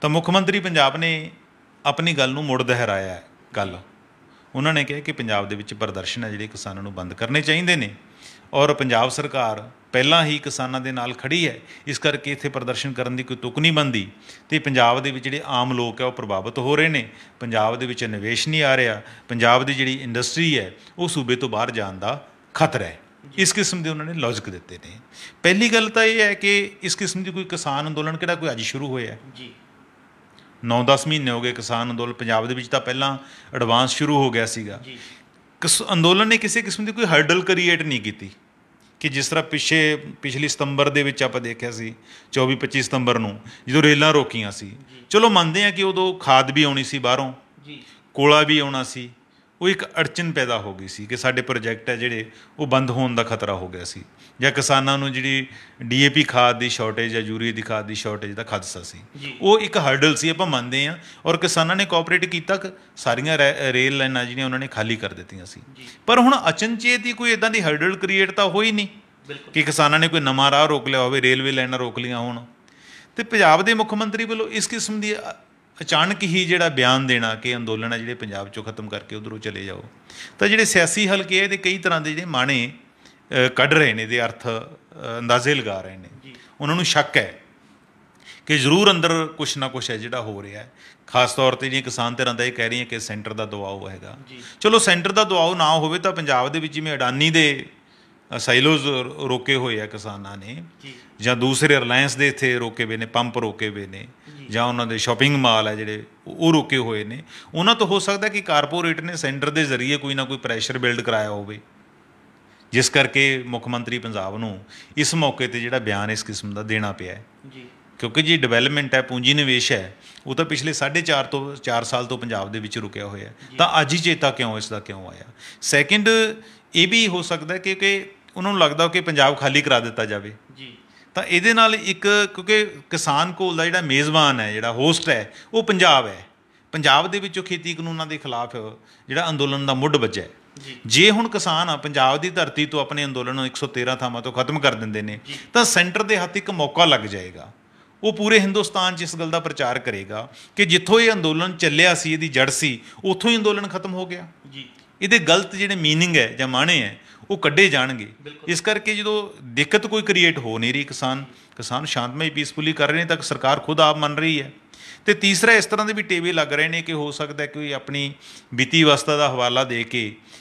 ਤਾਂ ਮੁੱਖ ਮੰਤਰੀ ਪੰਜਾਬ ਨੇ ਆਪਣੀ ਗੱਲ ਨੂੰ ਮੁੜ ਦੁਹਰਾਇਆ ਹੈ। ਗੱਲ ਉਹਨਾਂ ਨੇ ਕਿਹਾ ਕਿ ਪੰਜਾਬ ਦੇ ਵਿੱਚ ਪ੍ਰਦਰਸ਼ਨ ਹੈ ਜਿਹੜੇ ਕਿਸਾਨਾਂ ਨੂੰ ਬੰਦ ਕਰਨੇ ਚਾਹੀਦੇ ਨੇ, ਔਰ ਪੰਜਾਬ ਸਰਕਾਰ ਪਹਿਲਾਂ ਹੀ ਕਿਸਾਨਾਂ ਦੇ ਨਾਲ ਖੜੀ ਹੈ, ਇਸ ਕਰਕੇ ਇੱਥੇ ਪ੍ਰਦਰਸ਼ਨ ਕਰਨ ਦੀ ਕੋਈ ਤੁਕ ਨਹੀਂ ਬਣਦੀ। ਅਤੇ ਪੰਜਾਬ ਦੇ ਵਿੱਚ ਜਿਹੜੇ ਆਮ ਲੋਕ ਹੈ ਉਹ ਪ੍ਰਭਾਵਿਤ ਹੋ ਰਹੇ ਨੇ, ਪੰਜਾਬ ਦੇ ਵਿੱਚ ਨਿਵੇਸ਼ ਨਹੀਂ ਆ ਰਿਹਾ, ਪੰਜਾਬ ਦੀ ਜਿਹੜੀ ਇੰਡਸਟਰੀ ਹੈ ਉਹ ਸੂਬੇ ਤੋਂ ਬਾਹਰ ਜਾਣ ਦਾ ਖਤਰਾ ਹੈ। ਇਸ ਕਿਸਮ ਦੇ ਉਹਨਾਂ ਨੇ ਲੌਜਿਕ ਦਿੱਤੇ ਨੇ। ਪਹਿਲੀ ਗੱਲ ਤਾਂ ਇਹ ਹੈ ਕਿ ਇਸ ਕਿਸਮ ਦੀ ਕੋਈ ਕਿਸਾਨ ਅੰਦੋਲਨ ਕਿਹੜਾ ਕੋਈ ਅੱਜ ਸ਼ੁਰੂ ਹੋਇਆ ਜੀ। 9-10 ਮਹੀਨੇ ਹੋ ਗਏ ਕਿਸਾਨ ਅੰਦੋਲਨ ਪੰਜਾਬ ਦੇ ਵਿੱਚ ਤਾਂ ਪਹਿਲਾਂ ਐਡਵਾਂਸ ਸ਼ੁਰੂ ਹੋ ਗਿਆ ਸੀਗਾ। ਅੰਦੋਲਨ ਨੇ ਕਿਸੇ ਕਿਸਮ ਦੀ ਕੋਈ ਹਰਡਲ ਕ੍ਰੀਏਟ ਨਹੀਂ ਕੀਤੀ ਕਿ ਜਿਸ ਤਰ੍ਹਾਂ ਪਿਛਲੀ ਸਤੰਬਰ ਦੇ ਵਿੱਚ ਆਪਾਂ ਦੇਖਿਆ ਸੀ, 24-25 ਸਤੰਬਰ ਨੂੰ ਜਦੋਂ ਰੇਲਾਂ ਰੋਕੀਆਂ ਸੀ। ਚਲੋ ਮੰਨਦੇ ਹਾਂ ਕਿ ਉਦੋਂ ਖਾਦ ਵੀ ਆਉਣੀ ਸੀ ਬਾਹਰੋਂ, ਕੋਲਾ ਵੀ ਆਉਣਾ ਸੀ, ਉਹ ਇੱਕ ਅੜਚਨ ਪੈਦਾ ਹੋ ਗਈ ਸੀ ਕਿ ਸਾਡੇ ਪ੍ਰੋਜੈਕਟ ਹੈ ਜਿਹੜੇ ਉਹ ਬੰਦ ਹੋਣ ਦਾ ਖਤਰਾ ਹੋ ਗਿਆ ਸੀ, ਜਾਂ ਕਿਸਾਨਾਂ ਨੂੰ ਜਿਹੜੀ DAP ਖਾਦ ਦੀ ਸ਼ਾਰਟੇਜ ਜਾਂ ਯੂਰੀਆ ਦੀ ਖਾਦ ਦੀ ਸ਼ਾਰਟੇਜ ਦਾ ਖਦਸ਼ਾ ਸੀ। ਉਹ ਇੱਕ ਹਰਡਲ ਸੀ, ਆਪਾਂ ਮੰਨਦੇ ਹਾਂ, ਔਰ ਕਿਸਾਨਾਂ ਨੇ ਕੋਆਪਰੇਟ ਕੀਤਾ, ਸਾਰੀਆਂ ਰੇਲ ਲਾਈਨਾਂ ਜਿਹੜੀਆਂ ਉਹਨਾਂ ਨੇ ਖਾਲੀ ਕਰ ਦਿੱਤੀਆਂ ਸੀ। ਪਰ ਹੁਣ ਅਚਨਚੇਤ ਹੀ ਕੋਈ ਇੱਦਾਂ ਦੀ ਹਰਡਲ ਕ੍ਰੀਏਟ ਤਾਂ ਹੋਈ ਨਹੀਂ ਕਿ ਕਿਸਾਨਾਂ ਨੇ ਕੋਈ ਨਵਾਂ ਰਾਹ ਰੋਕ ਲਿਆ ਹੋਵੇ, ਰੇਲਵੇ ਲਾਈਨਾਂ ਰੋਕ ਲਈਆਂ ਹੋਣ। ਅਤੇ ਪੰਜਾਬ ਦੇ ਮੁੱਖ ਮੰਤਰੀ ਵੱਲੋਂ ਇਸ ਕਿਸਮ ਦੀ ਅਚਾਨਕ ਹੀ ਜਿਹੜਾ ਬਿਆਨ ਦੇਣਾ ਕਿ ਅੰਦੋਲਨ ਹੈ ਜਿਹੜੇ ਪੰਜਾਬ 'ਚੋਂ ਖਤਮ ਕਰਕੇ ਉੱਧਰੋਂ ਚਲੇ ਜਾਓ, ਤਾਂ ਜਿਹੜੇ ਸਿਆਸੀ ਹਲਕੇ ਇਹਦੇ ਕਈ ਤਰ੍ਹਾਂ ਦੇ ਜਿਹੜੇ ਮਾਣੇ ਕੱਢ ਰਹੇ ਨੇ, ਇਹਦੇ ਅਰਥ ਅੰਦਾਜ਼ੇ ਲਗਾ ਰਹੇ ਨੇ। ਉਹਨਾਂ ਨੂੰ ਸ਼ੱਕ ਹੈ ਕਿ ਜ਼ਰੂਰ ਅੰਦਰ ਕੁਛ ਨਾ ਕੁਛ ਹੈ ਜਿਹੜਾ ਹੋ ਰਿਹਾ ਹੈ। ਖਾਸ ਤੌਰ 'ਤੇ ਜਿਹੜੀਆਂ ਕਿਸਾਨ ਧਿਰਾਂ ਦਾ ਇਹ ਕਹਿ ਰਹੀਆਂ ਕਿ ਸੈਂਟਰ ਦਾ ਦਬਾਓ ਹੈਗਾ। ਚਲੋ ਸੈਂਟਰ ਦਾ ਦਬਾਓ ਨਾ ਹੋਵੇ ਤਾਂ ਪੰਜਾਬ ਦੇ ਵਿੱਚ ਜਿਵੇਂ ਅਡਾਨੀ ਦੇ ਸਾਈਲੋਜ਼ ਰੋਕੇ ਹੋਏ ਆ ਕਿਸਾਨਾਂ ਨੇ, ਜਾਂ ਦੂਸਰੇ ਰਿਲਾਇੰਸ ਦੇ ਇੱਥੇ ਰੋਕੇ ਹੋਏ ਨੇ, ਪੰਪ ਰੋਕੇ ਹੋਏ ਨੇ, ਜਾਂ ਉਹਨਾਂ ਦੇ ਸ਼ਾਪਿੰਗ ਮਾਲ ਹੈ ਜਿਹੜੇ ਉਹ ਰੋਕੇ ਹੋਏ ਨੇ। ਉਹਨਾਂ ਤੋਂ ਹੋ ਸਕਦਾ ਕਿ ਕਾਰਪੋਰੇਟ ਨੇ ਸੈਂਟਰ ਦੇ ਜ਼ਰੀਏ ਕੋਈ ਨਾ ਕੋਈ ਪ੍ਰੈਸ਼ਰ ਬਿਲਡ ਕਰਾਇਆ ਹੋਵੇ, ਜਿਸ ਕਰਕੇ ਮੁੱਖ ਮੰਤਰੀ ਪੰਜਾਬ ਨੂੰ ਇਸ ਮੌਕੇ 'ਤੇ ਜਿਹੜਾ ਬਿਆਨ ਇਸ ਕਿਸਮ ਦਾ ਦੇਣਾ ਪਿਆ ਹੈ। ਕਿਉਂਕਿ ਜੀ ਡਿਵੈਲਪਮੈਂਟ ਹੈ, ਪੂੰਜੀ ਨਿਵੇਸ਼ ਹੈ, ਉਹ ਤਾਂ ਪਿਛਲੇ 4.5 ਸਾਲ ਤੋਂ ਪੰਜਾਬ ਦੇ ਵਿੱਚ ਰੁਕਿਆ ਹੋਇਆ, ਤਾਂ ਅੱਜ ਹੀ ਚੇਤਾ ਕਿਉਂ ਇਸ ਦਾ ਕਿਉਂ ਆਇਆ? ਸੈਕਿੰਡ, ਇਹ ਵੀ ਹੋ ਸਕਦਾ ਕਿ ਉਹਨਾਂ ਨੂੰ ਲੱਗਦਾ ਕਿ ਪੰਜਾਬ ਖਾਲੀ ਕਰਾ ਦਿੱਤਾ ਜਾਵੇ, ਤਾਂ ਇਹਦੇ ਨਾਲ ਇੱਕ, ਕਿਉਂਕਿ ਕਿਸਾਨ ਕੋਲ ਦਾ ਜਿਹੜਾ ਮੇਜ਼ਬਾਨ ਹੈ, ਜਿਹੜਾ ਹੋਸਟ ਹੈ, ਉਹ ਪੰਜਾਬ ਹੈ। ਪੰਜਾਬ ਦੇ ਵਿੱਚੋਂ ਖੇਤੀ ਕਾਨੂੰਨਾਂ ਦੇ ਖਿਲਾਫ ਜਿਹੜਾ ਅੰਦੋਲਨ ਦਾ ਮੁੱਢ ਵੱਜਿਆ। ਜੇ ਹੁਣ ਕਿਸਾਨ ਪੰਜਾਬ ਦੀ ਧਰਤੀ ਤੋਂ ਆਪਣੇ ਅੰਦੋਲਨ ਨੂੰ 113 ਥਾਵਾਂ ਤੋਂ ਖਤਮ ਕਰ ਦਿੰਦੇ ਨੇ, ਤਾਂ ਸੈਂਟਰ ਦੇ ਹੱਥ ਇੱਕ ਮੌਕਾ ਲੱਗ ਜਾਏਗਾ। ਉਹ ਪੂਰੇ ਹਿੰਦੁਸਤਾਨ 'ਚ ਇਸ ਗੱਲ ਦਾ ਪ੍ਰਚਾਰ ਕਰੇਗਾ ਕਿ ਜਿੱਥੋਂ ਇਹ ਅੰਦੋਲਨ ਚੱਲਿਆ ਸੀ, ਇਹਦੀ ਜੜ ਸੀ, ਉੱਥੋਂ ਹੀ ਅੰਦੋਲਨ ਖਤਮ ਹੋ ਗਿਆ। ਇਹਦੇ ਗਲਤ ਜਿਹੜੇ ਮੀਨਿੰਗ ਹੈ ਜਾਂ ਮਾਣੇ ਹੈ ਉਹ ਕੱਢੇ ਜਾਣਗੇ। ਇਸ ਕਰਕੇ ਜਦੋਂ ਦਿੱਕਤ ਕੋਈ ਕ੍ਰੀਏਟ ਹੋ ਨਹੀਂ ਰਹੀ, ਕਿਸਾਨ ਸ਼ਾਂਤਮਈ ਪੀਸਫੁਲੀ ਕਰ ਰਹੇ ਨੇ, ਤਾਂ ਸਰਕਾਰ ਖੁਦ ਆਪ ਮੰਨ ਰਹੀ ਹੈ। ਅਤੇ ਤੀਸਰਾ, ਇਸ ਤਰ੍ਹਾਂ ਦੇ ਵੀ ਟੇਵੇ ਲੱਗ ਰਹੇ ਨੇ ਕਿ ਹੋ ਸਕਦਾ ਕੋਈ ਆਪਣੀ ਵਿੱਤੀ ਅਵਸਥਾ ਦਾ ਹਵਾਲਾ ਦੇ ਕੇ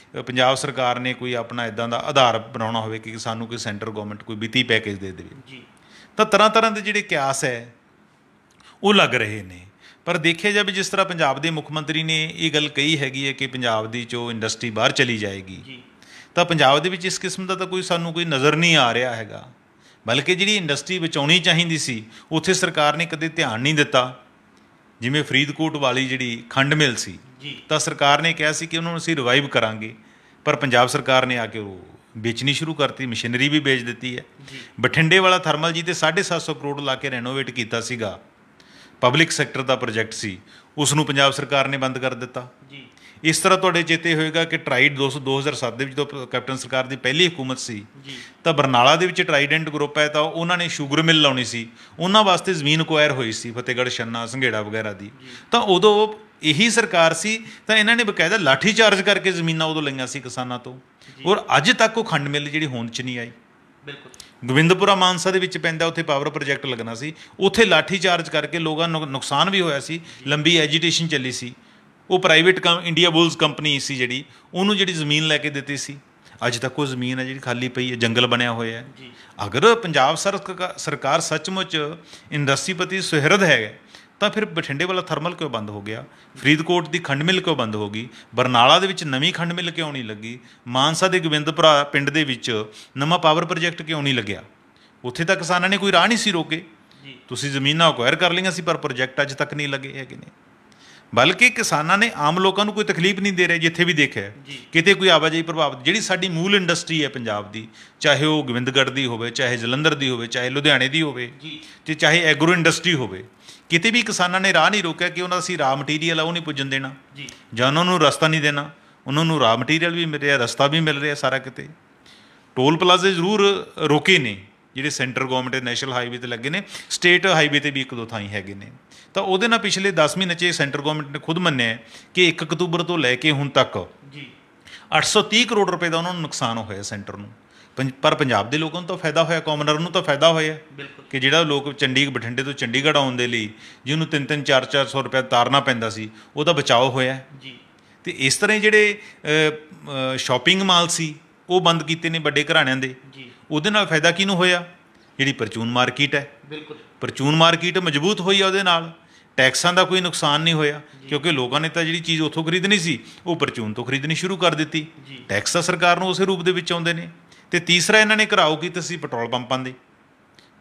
ਪੰਜਾਬ ਸਰਕਾਰ ਨੇ ਕੋਈ ਆਪਣਾ ਇੱਦਾਂ ਦਾ ਆਧਾਰ ਬਣਾਉਣਾ ਹੋਵੇ ਕਿ ਸਾਨੂੰ ਕੋਈ ਸੈਂਟਰ ਗੌਰਮੈਂਟ ਕੋਈ ਵਿੱਤੀ ਪੈਕੇਜ ਦੇ ਦੇਵੇ। ਤਾਂ ਤਰ੍ਹਾਂ ਦੇ ਜਿਹੜੇ ਕਿਆਸ ਹੈ ਉਹ ਲੱਗ ਰਹੇ ਨੇ। ਪਰ ਦੇਖਿਆ ਜਾਵੇ, ਜਿਸ ਤਰ੍ਹਾਂ ਪੰਜਾਬ ਦੇ ਮੁੱਖ ਮੰਤਰੀ ਨੇ ਇਹ ਗੱਲ ਕਹੀ ਹੈਗੀ ਹੈ ਕਿ ਪੰਜਾਬ ਦੀ ਜੋ ਇੰਡਸਟਰੀ ਬਾਹਰ ਚਲੀ ਜਾਏਗੀ, ਤਾਂ ਪੰਜਾਬ ਦੇ ਵਿੱਚ ਇਸ ਕਿਸਮ ਦਾ ਤਾਂ ਸਾਨੂੰ ਕੋਈ ਨਜ਼ਰ ਨਹੀਂ ਆ ਰਿਹਾ ਹੈਗਾ। ਬਲਕਿ ਜਿਹੜੀ ਇੰਡਸਟਰੀ ਬਚਾਉਣੀ ਚਾਹੀਦੀ ਸੀ, ਉੱਥੇ ਸਰਕਾਰ ਨੇ ਕਦੇ ਧਿਆਨ ਨਹੀਂ ਦਿੱਤਾ। ਜਿਵੇਂ ਫਰੀਦਕੋਟ ਵਾਲੀ ਜਿਹੜੀ ਖੰਡ ਮਿੱਲ ਸੀ, ਤਾਂ ਸਰਕਾਰ ਨੇ ਕਿਹਾ ਸੀ ਕਿ ਉਹਨਾਂ ਨੂੰ ਅਸੀਂ ਰਿਵਾਈਵ ਕਰਾਂਗੇ, ਪਰ ਪੰਜਾਬ ਸਰਕਾਰ ਨੇ ਆ ਕੇ ਉਹ ਵੇਚਣੀ ਸ਼ੁਰੂ ਕਰਤੀ, ਮਸ਼ੀਨਰੀ ਵੀ ਵੇਚ ਦਿੱਤੀ ਹੈ। ਬਠਿੰਡੇ ਵਾਲਾ ਥਰਮਲ ਜੀ ਤੇ 750 ਕਰੋੜ ਲਾ ਕੇ ਰੈਨੋਵੇਟ ਕੀਤਾ ਸੀਗਾ, ਪਬਲਿਕ ਸੈਕਟਰ ਦਾ ਪ੍ਰੋਜੈਕਟ ਸੀ, ਉਸ ਨੂੰ ਪੰਜਾਬ ਸਰਕਾਰ ਨੇ ਬੰਦ ਕਰ ਦਿੱਤਾ। ਇਸ ਤਰ੍ਹਾਂ ਤੁਹਾਡੇ ਚੇਤੇ ਹੋਏਗਾ ਕਿ ਟਰਾਈਡ 2007 ਦੇ ਵਿੱਚ ਜਦੋਂ ਕੈਪਟਨ ਸਰਕਾਰ ਦੀ ਪਹਿਲੀ ਹਕੂਮਤ ਸੀ, ਤਾਂ ਬਰਨਾਲਾ ਦੇ ਵਿੱਚ ਟਰਾਈਡੈਂਟ ਗਰੁੱਪ ਹੈ, ਤਾਂ ਉਹਨਾਂ ਨੇ ਸ਼ੂਗਰ ਮਿੱਲ ਲਾਉਣੀ ਸੀ, ਉਹਨਾਂ ਵਾਸਤੇ ਜ਼ਮੀਨ ਅਕਵਾਇਰ ਹੋਈ ਸੀ ਫਤਿਹਗੜ੍ਹ ਛੰਨਾ, ਸੰਘੇੜਾ ਵਗੈਰਾ ਦੀ। ਤਾਂ ਉਦੋਂ ਇਹੀ ਸਰਕਾਰ ਸੀ, ਤਾਂ ਇਹਨਾਂ ਨੇ ਬਕਾਇਦਾ ਲਾਠੀ ਚਾਰਜ ਕਰਕੇ ਜ਼ਮੀਨਾਂ ਉਦੋਂ ਲਈਆਂ ਸੀ ਕਿਸਾਨਾਂ ਤੋਂ, ਔਰ ਅੱਜ ਤੱਕ ਉਹ ਖੰਡ ਮਿੱਲ ਜਿਹੜੀ ਹੋਂਦ 'ਚ ਨਹੀਂ ਆਈ। ਗੋਬਿੰਦਪੁਰਾ ਮਾਨਸਾ ਦੇ ਵਿੱਚ ਪੈਂਦਾ, ਉੱਥੇ ਪਾਵਰ ਪ੍ਰੋਜੈਕਟ ਲੱਗਣਾ ਸੀ, ਉੱਥੇ ਲਾਠੀ ਚਾਰਜ ਕਰਕੇ ਲੋਕਾਂ ਨੂੰ ਨੁਕਸਾਨ ਵੀ ਹੋਇਆ ਸੀ, ਲੰਬੀ ਐਜੀਟੇਸ਼ਨ ਚੱਲੀ ਸੀ। ਉਹ ਪ੍ਰਾਈਵੇਟ ਇੰਡੀਆ ਬੁਲਸ ਕੰਪਨੀ ਸੀ ਜਿਹੜੀ, ਉਹਨੂੰ ਜਿਹੜੀ ਜ਼ਮੀਨ ਲੈ ਕੇ ਦਿੱਤੀ ਸੀ। ਅੱਜ ਤੱਕ ਉਹ ਜ਼ਮੀਨ ਹੈ ਜਿਹੜੀ ਖਾਲੀ ਪਈ ਹੈ, ਜੰਗਲ ਬਣਿਆ ਹੋਇਆ ਹੈ। ਅਗਰ ਪੰਜਾਬ ਸਰਕਾਰ ਸੱਚਮੁੱਚ ਇੰਡਸਟਰੀ ਪ੍ਰਤੀ ਸੁਹਿਰਦ ਹੈ, ਤਾਂ ਫਿਰ ਬਠਿੰਡੇ ਵਾਲਾ ਥਰਮਲ ਕਿਉਂ ਬੰਦ ਹੋ ਗਿਆ? ਫਰੀਦਕੋਟ ਦੀ ਖੰਡ ਮਿੱਲ ਕਿਉਂ ਬੰਦ ਹੋ ਗਈ? ਬਰਨਾਲਾ ਦੇ ਵਿੱਚ ਨਵੀਂ ਖੰਡ ਮਿੱਲ ਕਿਉਂ ਨਹੀਂ ਲੱਗੀ? ਮਾਨਸਾ ਦੇ ਗੋਬਿੰਦਪੁਰਾ ਪਿੰਡ ਦੇ ਵਿੱਚ ਨਵਾਂ ਪਾਵਰ ਪ੍ਰੋਜੈਕਟ ਕਿਉਂ ਨਹੀਂ ਲੱਗਿਆ? ਉੱਥੇ ਤਾਂ ਕਿਸਾਨਾਂ ਨੇ ਕੋਈ ਰਾਹ ਨਹੀਂ ਸੀ ਰੋਕੇ। ਤੁਸੀਂ ਜ਼ਮੀਨਾਂ ਅਕਵਾਇਰ ਕਰ ਲਈਆਂ ਸੀ, ਪਰ ਪ੍ਰੋਜੈਕਟ ਅੱਜ ਤੱਕ ਨਹੀਂ ਲੱਗੇ ਹੈਗੇ ਨੇ। ਬਲਕਿ ਕਿਸਾਨਾਂ ਨੇ ਆਮ ਲੋਕਾਂ ਨੂੰ ਕੋਈ ਤਕਲੀਫ ਨਹੀਂ ਦੇ ਰਹੇ। ਜਿੱਥੇ ਵੀ ਦੇਖਿਆ ਕਿਤੇ ਕੋਈ ਆਵਾਜਾਈ ਪ੍ਰਭਾਵਿਤ, ਜਿਹੜੀ ਸਾਡੀ ਮੂਲ ਇੰਡਸਟਰੀ ਹੈ ਪੰਜਾਬ ਦੀ, ਚਾਹੇ ਉਹ ਗੋਬਿੰਦਗੜ੍ਹ ਦੀ ਹੋਵੇ, ਚਾਹੇ ਜਲੰਧਰ ਦੀ ਹੋਵੇ, ਚਾਹੇ ਲੁਧਿਆਣੇ ਦੀ ਹੋਵੇ, ਤੇ ਚਾਹੇ ਐਗਰੋ ਇੰਡਸਟਰੀ ਹੋਵੇ, ਕਿਤੇ ਵੀ ਕਿਸਾਨਾਂ ਨੇ ਰਾਹ ਨਹੀਂ ਰੋਕਿਆ ਕਿ ਉਹਨਾਂ ਦਾ ਅਸੀਂ ਰਾਹ ਮਟੀਰੀਅਲ ਆ ਉਹ ਨਹੀਂ ਪੁੱਜਣ ਦੇਣਾ, ਜਾਂ ਉਹਨਾਂ ਨੂੰ ਰਸਤਾ ਨਹੀਂ ਦੇਣਾ। ਉਹਨਾਂ ਨੂੰ ਰਾਹ ਮਟੀਰੀਅਲ ਵੀ ਮਿਲ ਰਿਹਾ, ਰਸਤਾ ਵੀ ਮਿਲ ਰਿਹਾ ਸਾਰਾ ਕਿਤੇ। ਟੋਲ ਪਲਾਜ਼ੇ ਜ਼ਰੂਰ ਰੋਕੇ ਨੇ ਜਿਹੜੇ ਸੈਂਟਰ ਗੌਰਮੈਂਟ ਦੇ ਨੈਸ਼ਨਲ ਹਾਈਵੇ 'ਤੇ ਲੱਗੇ ਨੇ, ਸਟੇਟ ਹਾਈਵੇ 'ਤੇ ਵੀ ਇੱਕ ਦੋ ਥਾਈਂ ਹੈਗੇ ਨੇ। ਤਾਂ ਉਹਦੇ ਨਾਲ ਪਿਛਲੇ 10 ਮਹੀਨੇ 'ਚ ਸੈਂਟਰ ਗੌਰਮੈਂਟ ਨੇ ਖੁਦ ਮੰਨਿਆ ਕਿ 1 ਅਕਤੂਬਰ ਤੋਂ ਲੈ ਕੇ ਹੁਣ ਤੱਕ 830 ਕਰੋੜ ਰੁਪਏ ਦਾ ਉਹਨਾਂ ਨੂੰ ਨੁਕਸਾਨ ਹੋਇਆ ਸੈਂਟਰ ਨੂੰ। ਪਰ ਪੰਜਾਬ ਦੇ ਲੋਕਾਂ ਨੂੰ ਤਾਂ ਫਾਇਦਾ ਹੋਇਆ, ਕਾਮਨਰ ਨੂੰ ਤਾਂ ਫਾਇਦਾ ਹੋਇਆ ਕਿ ਜਿਹੜਾ ਲੋਕ ਬਠਿੰਡੇ ਤੋਂ ਚੰਡੀਗੜ੍ਹ ਆਉਣ ਦੇ ਲਈ ਜਿਹਨੂੰ 3-3 400 ਰੁਪਏ ਤਾਰਨਾ ਪੈਂਦਾ ਸੀ, ਉਹਦਾ ਬਚਾਓ ਹੋਇਆ। ਅਤੇ ਇਸ ਤਰ੍ਹਾਂ ਹੀ ਜਿਹੜੇ ਸ਼ਾਪਿੰਗ ਮਾਲ ਸੀ ਉਹ ਬੰਦ ਕੀਤੇ ਨੇ ਵੱਡੇ ਘਰਾਣਿਆਂ ਦੇ, ਉਹਦੇ ਨਾਲ ਫਾਇਦਾ ਕਿਹਨੂੰ ਹੋਇਆ? ਜਿਹੜੀ ਪਰਚੂਨ ਮਾਰਕੀਟ ਹੈ, ਪਰਚੂਨ ਮਾਰਕੀਟ ਮਜ਼ਬੂਤ ਹੋਈ ਆ ਉਹਦੇ ਨਾਲ। ਟੈਕਸਾਂ ਦਾ ਕੋਈ ਨੁਕਸਾਨ ਨਹੀਂ ਹੋਇਆ ਕਿਉਂਕਿ ਲੋਕਾਂ ਨੇ ਤਾਂ ਜਿਹੜੀ ਚੀਜ਼ ਉੱਥੋਂ ਖਰੀਦਣੀ ਸੀ ਉਹ ਪਰਚੂਨ ਤੋਂ ਖਰੀਦਣੀ ਸ਼ੁਰੂ ਕਰ ਦਿੱਤੀ। ਟੈਕਸ ਤਾਂ ਸਰਕਾਰ ਨੂੰ ਉਸੇ ਰੂਪ ਦੇ ਵਿੱਚ ਆਉਂਦੇ ਨੇ। ਅਤੇ ਤੀਸਰਾ ਇਹਨਾਂ ਨੇ ਘਰਾਓ ਕੀਤਾ ਸੀ ਪੈਟਰੋਲ ਪੰਪਾਂ ਦੇ।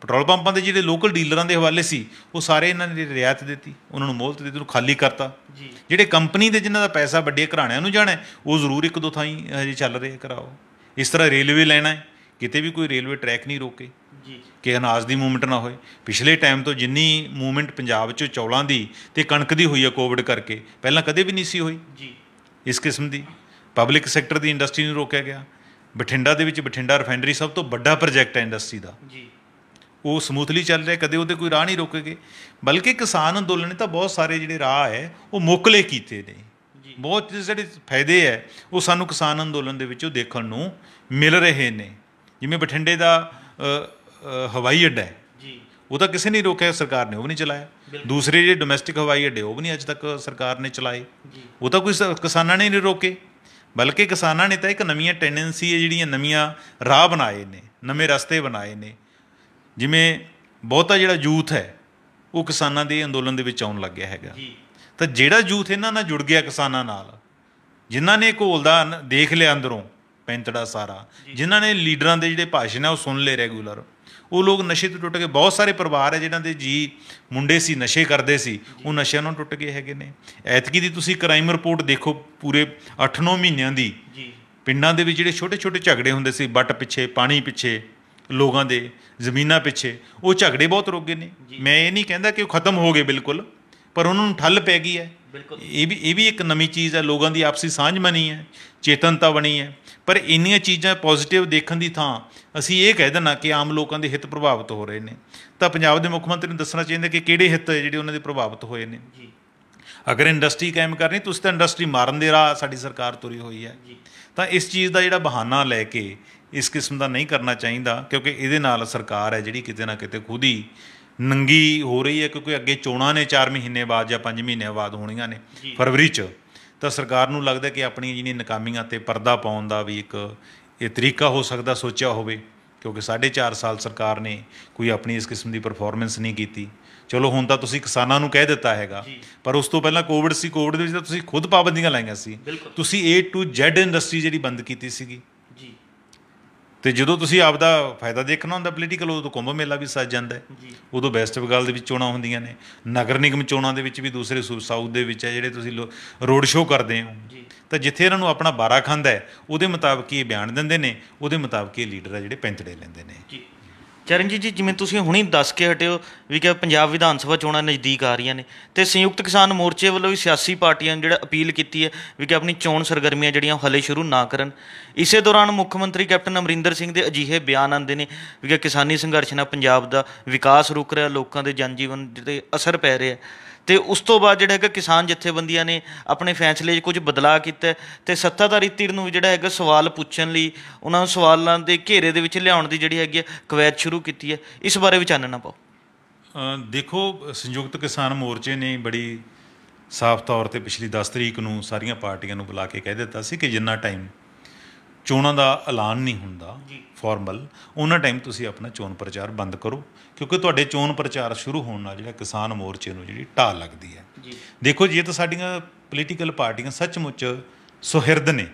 ਪੈਟਰੋਲ ਪੰਪਾਂ ਦੇ ਜਿਹੜੇ ਲੋਕਲ ਡੀਲਰਾਂ ਦੇ ਹਵਾਲੇ ਸੀ ਉਹ ਸਾਰੇ ਇਹਨਾਂ ਨੇ ਰਿਆਇਤ ਦਿੱਤੀ, ਉਹਨਾਂ ਨੂੰ ਮੋਹਲਤ ਦਿੱਤੀ, ਉਹਨੂੰ ਖਾਲੀ ਕਰਤਾ। ਜਿਹੜੇ ਕੰਪਨੀ ਦੇ ਜਿਨ੍ਹਾਂ ਦਾ ਪੈਸਾ ਵੱਡੇ ਘਰਾਣਿਆਂ ਨੂੰ ਜਾਣਾ ਉਹ ਜ਼ਰੂਰ 1-2 ਥਾਈਂ ਹਜੇ ਚੱਲ ਰਹੇ ਘਰਾਓ। ਇਸ ਤਰ੍ਹਾਂ ਰੇਲਵੇ ਲੈਣਾ ਹੈ, ਕਿਤੇ ਵੀ ਕੋਈ ਰੇਲਵੇ ਟਰੈਕ ਨਹੀਂ ਰੋਕੇ ਕਿ ਅਨਾਜ ਦੀ ਮੂਵਮੈਂਟ ਨਾ ਹੋਏ। ਪਿਛਲੇ ਟਾਈਮ ਤੋਂ ਜਿੰਨੀ ਮੂਵਮੈਂਟ ਪੰਜਾਬ 'ਚ ਚੌਲਾਂ ਦੀ ਅਤੇ ਕਣਕ ਦੀ ਹੋਈ ਹੈ ਕੋਵਿਡ ਕਰਕੇ, ਪਹਿਲਾਂ ਕਦੇ ਵੀ ਨਹੀਂ ਸੀ ਹੋਈ ਇਸ ਕਿਸਮ ਦੀ। ਪਬਲਿਕ ਸੈਕਟਰ ਦੀ ਇੰਡਸਟਰੀ ਨੂੰ ਰੋਕਿਆ ਗਿਆ। ਬਠਿੰਡਾ ਦੇ ਵਿੱਚ ਬਠਿੰਡਾ ਰਿਫਾਈਨਰੀ ਸਭ ਤੋਂ ਵੱਡਾ ਪ੍ਰੋਜੈਕਟ ਹੈ ਇੰਡਸਟਰੀ ਦਾ, ਉਹ ਸਮੂਥਲੀ ਚੱਲ ਰਿਹਾ, ਕਦੇ ਉਹਦੇ ਕੋਈ ਰਾਹ ਨਹੀਂ ਰੋਕੇ ਗਏ। ਬਲਕਿ ਕਿਸਾਨ ਅੰਦੋਲਨ ਨੇ ਤਾਂ ਬਹੁਤ ਸਾਰੇ ਜਿਹੜੇ ਰਾਹ ਹੈ ਉਹ ਮੋਕਲੇ ਕੀਤੇ ਨੇ। ਬਹੁਤ ਜਿਹੜੇ ਫਾਇਦੇ ਹੈ ਉਹ ਸਾਨੂੰ ਕਿਸਾਨ ਅੰਦੋਲਨ ਦੇ ਵਿੱਚੋਂ ਦੇਖਣ ਨੂੰ ਮਿਲ ਰਹੇ ਨੇ। ਜਿਵੇਂ ਬਠਿੰਡੇ ਦਾ ਹਵਾਈ ਅੱਡਾ ਹੈ, ਉਹ ਤਾਂ ਕਿਸੇ ਨੇ ਰੋਕਿਆ, ਸਰਕਾਰ ਨੇ ਉਹ ਵੀ ਨਹੀਂ ਚਲਾਇਆ। ਦੂਸਰੇ ਜਿਹੜੇ ਡੋਮੈਸਟਿਕ ਹਵਾਈ ਅੱਡੇ ਉਹ ਵੀ ਨਹੀਂ ਅੱਜ ਤੱਕ ਸਰਕਾਰ ਨੇ ਚਲਾਏ, ਉਹ ਤਾਂ ਕੋਈ ਕਿਸਾਨਾਂ ਨੇ ਨਹੀਂ ਰੋਕੇ। ਬਲਕਿ ਕਿਸਾਨਾਂ ਨੇ ਤਾਂ ਇੱਕ ਨਵੀਆਂ ਟੈਂਡੈਂਸੀ ਹੈ, ਜਿਹੜੀਆਂ ਨਵੀਆਂ ਰਾਹ ਬਣਾਏ ਨੇ, ਨਵੇਂ ਰਸਤੇ ਬਣਾਏ ਨੇ। ਜਿਵੇਂ ਬਹੁਤਾ ਜਿਹੜਾ ਯੂਥ ਹੈ ਉਹ ਕਿਸਾਨਾਂ ਦੇ ਅੰਦੋਲਨ ਦੇ ਵਿੱਚ ਆਉਣ ਲੱਗਿਆ ਹੈਗਾ। ਤਾਂ ਜਿਹੜਾ ਯੂਥ ਇਹਨਾਂ ਨਾਲ ਜੁੜ ਗਿਆ, ਕਿਸਾਨਾਂ ਨਾਲ, ਜਿਨ੍ਹਾਂ ਨੇ ਘੋਲਦਾ ਦੇਖ ਲਿਆ ਅੰਦਰੋਂ ਪੈਂਤੜਾ ਸਾਰਾ, ਜਿਨ੍ਹਾਂ ਨੇ ਲੀਡਰਾਂ ਦੇ ਜਿਹੜੇ ਭਾਸ਼ਣ ਹੈ ਉਹ ਸੁਣ ਲਏ ਰੈਗੂਲਰ, ਉਹ ਲੋਕ ਨਸ਼ੇ ਤੋਂ ਟੁੱਟ ਗਏ। ਬਹੁਤ ਸਾਰੇ ਪਰਿਵਾਰ ਹੈ ਜਿਨ੍ਹਾਂ ਦੇ ਮੁੰਡੇ ਸੀ ਨਸ਼ੇ ਕਰਦੇ ਸੀ, ਉਹ ਨਸ਼ਿਆਂ ਨੂੰ ਟੁੱਟ ਗਏ ਹੈਗੇ ਨੇ। ਐਤਕੀ ਦੀ ਤੁਸੀਂ ਕ੍ਰਾਈਮ ਰਿਪੋਰਟ ਦੇਖੋ, ਪੂਰੇ 8-9 ਮਹੀਨਿਆਂ ਦੀ, ਪਿੰਡਾਂ ਦੇ ਵਿੱਚ ਜਿਹੜੇ ਛੋਟੇ-ਛੋਟੇ ਝਗੜੇ ਹੁੰਦੇ ਸੀ, ਵੱਟ ਪਿੱਛੇ, ਪਾਣੀ ਪਿੱਛੇ, ਲੋਕਾਂ ਦੇ ਜ਼ਮੀਨਾਂ ਪਿੱਛੇ, ਉਹ ਝਗੜੇ ਬਹੁਤ ਰੁਕ ਗਏ ਨੇ। ਮੈਂ ਇਹ ਨਹੀਂ ਕਹਿੰਦਾ ਕਿ ਉਹ ਖਤਮ ਹੋ ਗਏ ਬਿਲਕੁਲ, ਪਰ ਉਹਨਾਂ ਨੂੰ ਠੱਲ ਪੈ ਗਈ ਹੈ। ਇਹ ਵੀ ਇੱਕ ਨਵੀਂ ਚੀਜ਼ ਹੈ, ਲੋਕਾਂ ਦੀ ਆਪਸੀ ਸਾਂਝ ਬਣੀ ਹੈ, ਚੇਤਨਤਾ ਬਣੀ ਹੈ। ਪਰ ਇੰਨੀਆਂ ਚੀਜ਼ਾਂ ਪੋਜ਼ੀਟਿਵ ਦੇਖਣ ਦੀ ਥਾਂ ਅਸੀਂ ਇਹ ਕਹਿ ਦੇਣਾ ਕਿ ਆਮ ਲੋਕਾਂ ਦੇ ਹਿੱਤ ਪ੍ਰਭਾਵਿਤ ਹੋ ਰਹੇ ਨੇ। ਤਾਂ ਪੰਜਾਬ ਦੇ ਮੁੱਖ ਮੰਤਰੀ ਨੂੰ ਦੱਸਣਾ ਚਾਹੀਦਾ ਕਿ ਕਿਹੜੇ ਹਿੱਤ ਜਿਹੜੇ ਉਹਨਾਂ ਦੇ ਪ੍ਰਭਾਵਿਤ ਹੋਏ ਨੇ। ਅਗਰ ਇੰਡਸਟਰੀ ਕਾਇਮ ਕਰਨੀ, ਤੁਸੀਂ ਤਾਂ ਇੰਡਸਟਰੀ ਮਾਰਨ ਦੇ ਰਾਹ ਸਾਡੀ ਸਰਕਾਰ ਤੁਰੀ ਹੋਈ ਹੈ। ਤਾਂ ਇਸ ਚੀਜ਼ ਦਾ ਜਿਹੜਾ ਬਹਾਨਾ ਲੈ ਕੇ ਇਸ ਕਿਸਮ ਦਾ ਨਹੀਂ ਕਰਨਾ ਚਾਹੀਦਾ, ਕਿਉਂਕਿ ਇਹਦੇ ਨਾਲ ਸਰਕਾਰ ਹੈ ਜਿਹੜੀ ਕਿਤੇ ਨਾ ਕਿਤੇ ਖੁਦ ਹੀ ਨੰਗੀ ਹੋ ਰਹੀ ਹੈ। ਕਿਉਂਕਿ ਅੱਗੇ ਚੋਣਾਂ ਨੇ 4 ਮਹੀਨੇ ਬਾਅਦ ਜਾਂ 5 ਮਹੀਨਿਆਂ ਬਾਅਦ ਹੋਣੀਆਂ ਨੇ ਫਰਵਰੀ 'ਚ। ਤਾਂ ਸਰਕਾਰ ਨੂੰ ਲੱਗਦਾ ਕਿ ਆਪਣੀਆਂ ਜਿਹੜੀਆਂ ਨਾਕਾਮੀਆਂ 'ਤੇ ਪਰਦਾ ਪਾਉਣ ਦਾ ਵੀ ਇੱਕ ਇਹ ਤਰੀਕਾ ਹੋ ਸਕਦਾ ਸੋਚਿਆ ਹੋਵੇ, ਕਿਉਂਕਿ 4.5 ਸਾਲ ਸਰਕਾਰ ਨੇ ਕੋਈ ਆਪਣੀ ਇਸ ਕਿਸਮ ਦੀ ਪਰਫੋਰਮੈਂਸ ਨਹੀਂ ਕੀਤੀ। ਚਲੋ ਹੁਣ ਤਾਂ ਤੁਸੀਂ ਕਿਸਾਨਾਂ ਨੂੰ ਕਹਿ ਦਿੱਤਾ ਹੈਗਾ, ਪਰ ਉਸ ਤੋਂ ਪਹਿਲਾਂ ਕੋਵਿਡ ਸੀ, ਕੋਵਿਡ ਦੇ ਵਿੱਚ ਤਾਂ ਤੁਸੀਂ ਖੁਦ ਪਾਬੰਦੀਆਂ ਲਾਈਆਂ ਸੀ। ਤੁਸੀਂ A to Z ਇੰਡਸਟਰੀ ਜਿਹੜੀ ਬੰਦ ਕੀਤੀ ਸੀਗੀ। ਅਤੇ ਜਦੋਂ ਤੁਸੀਂ ਆਪਦਾ ਫਾਇਦਾ ਦੇਖਣਾ ਹੁੰਦਾ ਪੋਲੀਟੀਕਲ, ਉਦੋਂ ਕੁੰਭ ਮੇਲਾ ਵੀ ਸੱਜ ਜਾਂਦਾ। ਉਦੋਂ ਵੈਸਟ ਬੰਗਾਲ ਦੇ ਵਿੱਚ ਚੋਣਾਂ ਹੁੰਦੀਆਂ ਨੇ, ਨਗਰ ਨਿਗਮ ਚੋਣਾਂ ਦੇ ਵਿੱਚ ਵੀ ਦੂਸਰੇ ਸਾਊਥ ਦੇ ਵਿੱਚ ਹੈ ਜਿਹੜੇ ਤੁਸੀਂ ਰੋਡ ਸ਼ੋਅ ਕਰਦੇ ਹੋ। ਤਾਂ ਜਿੱਥੇ ਇਹਨਾਂ ਨੂੰ ਆਪਣਾ ਬਾਰਾ ਖਾਂਦਾ ਹੈ, ਉਹਦੇ ਮੁਤਾਬਕ ਹੀ ਇਹ ਬਿਆਨ ਦਿੰਦੇ ਨੇ, ਉਹਦੇ ਮੁਤਾਬਕ ਇਹ ਲੀਡਰ ਹੈ ਜਿਹੜੇ ਪੈਂਤੜੇ ਲੈਂਦੇ ਨੇ। ਚਰਨਜੀਤ ਜੀ, ਜਿਵੇਂ ਤੁਸੀਂ ਹੁਣੀ ਦੱਸ ਕੇ ਹਟੇ ਹੋ ਵੀ ਕਿ ਪੰਜਾਬ ਵਿਧਾਨ ਸਭਾ ਚੋਣਾਂ ਨਜ਼ਦੀਕ ਆ ਰਹੀਆਂ ਨੇ, ਅਤੇ ਸੰਯੁਕਤ ਕਿਸਾਨ ਮੋਰਚੇ ਵੱਲੋਂ ਵੀ ਸਿਆਸੀ ਪਾਰਟੀਆਂ ਨੂੰ ਜਿਹੜਾ ਅਪੀਲ ਕੀਤੀ ਹੈ ਵੀ ਕਿ ਆਪਣੀ ਚੋਣ ਸਰਗਰਮੀਆਂ ਜਿਹੜੀਆਂ ਹਾਲੇ ਸ਼ੁਰੂ ਨਾ ਕਰਨ। ਇਸੇ ਦੌਰਾਨ ਮੁੱਖ ਮੰਤਰੀ ਕੈਪਟਨ ਅਮਰਿੰਦਰ ਸਿੰਘ ਦੇ ਅਜਿਹੇ ਬਿਆਨ ਆਉਂਦੇ ਨੇ ਵੀ ਕਿ ਕਿਸਾਨੀ ਸੰਘਰਸ਼ ਨਾਲ ਪੰਜਾਬ ਦਾ ਵਿਕਾਸ ਰੁਕ ਰਿਹਾ, ਲੋਕਾਂ ਦੇ ਜਨਜੀਵਨ 'ਤੇ ਅਸਰ ਪੈ ਰਿਹਾ। ਅਤੇ ਉਸ ਤੋਂ ਬਾਅਦ ਜਿਹੜਾ ਹੈਗਾ ਕਿਸਾਨ ਜਥੇਬੰਦੀਆਂ ਨੇ ਆਪਣੇ ਫੈਸਲੇ 'ਚ ਕੁਝ ਬਦਲਾਅ ਕੀਤਾ ਅਤੇ ਸੱਤਾਧਾਰੀ ਧਿਰ ਨੂੰ ਜਿਹੜਾ ਹੈਗਾ ਸਵਾਲ ਪੁੱਛਣ ਲਈ, ਉਹਨਾਂ ਨੂੰ ਸਵਾਲਾਂ ਦੇ ਘੇਰੇ ਦੇ ਵਿੱਚ ਲਿਆਉਣ ਦੀ ਜਿਹੜੀ ਹੈਗੀ ਕਵਾਇਦ ਸ਼ੁਰੂ ਕੀਤੀ ਹੈ। ਇਸ ਬਾਰੇ ਵੀ ਚਾਨਣਾ ਪਾਓ। ਦੇਖੋ, ਸੰਯੁਕਤ ਕਿਸਾਨ ਮੋਰਚੇ ਨੇ ਬੜੀ ਸਾਫ਼ ਤੌਰ 'ਤੇ ਪਿਛਲੀ 10 ਤਰੀਕ ਨੂੰ ਸਾਰੀਆਂ ਪਾਰਟੀਆਂ ਨੂੰ ਬੁਲਾ ਕੇ ਕਹਿ ਦਿੱਤਾ ਸੀ ਕਿ ਜਿੰਨਾ ਟਾਈਮ ਚੋਣਾਂ ਦਾ ਐਲਾਨ ਨਹੀਂ ਹੁੰਦਾ ਫਾਰਮਲ, ਉਹਨਾਂ ਟਾਈਮ ਤੁਸੀਂ ਆਪਣਾ ਚੋਣ ਪ੍ਰਚਾਰ ਬੰਦ ਕਰੋ, ਕਿਉਂਕਿ ਤੁਹਾਡੇ ਚੋਣ ਪ੍ਰਚਾਰ ਸ਼ੁਰੂ ਹੋਣ ਨਾਲ ਜਿਹੜਾ ਕਿਸਾਨ ਮੋਰਚੇ ਨੂੰ ਜਿਹੜੀ ਢਾਲ ਲੱਗਦੀ ਹੈ। ਦੇਖੋ, ਜੇ ਤਾਂ ਸਾਡੀਆਂ ਪੋਲੀਟੀਕਲ ਪਾਰਟੀਆਂ ਸੱਚਮੁੱਚ ਸੁਹਿਰਦ ਨੇ,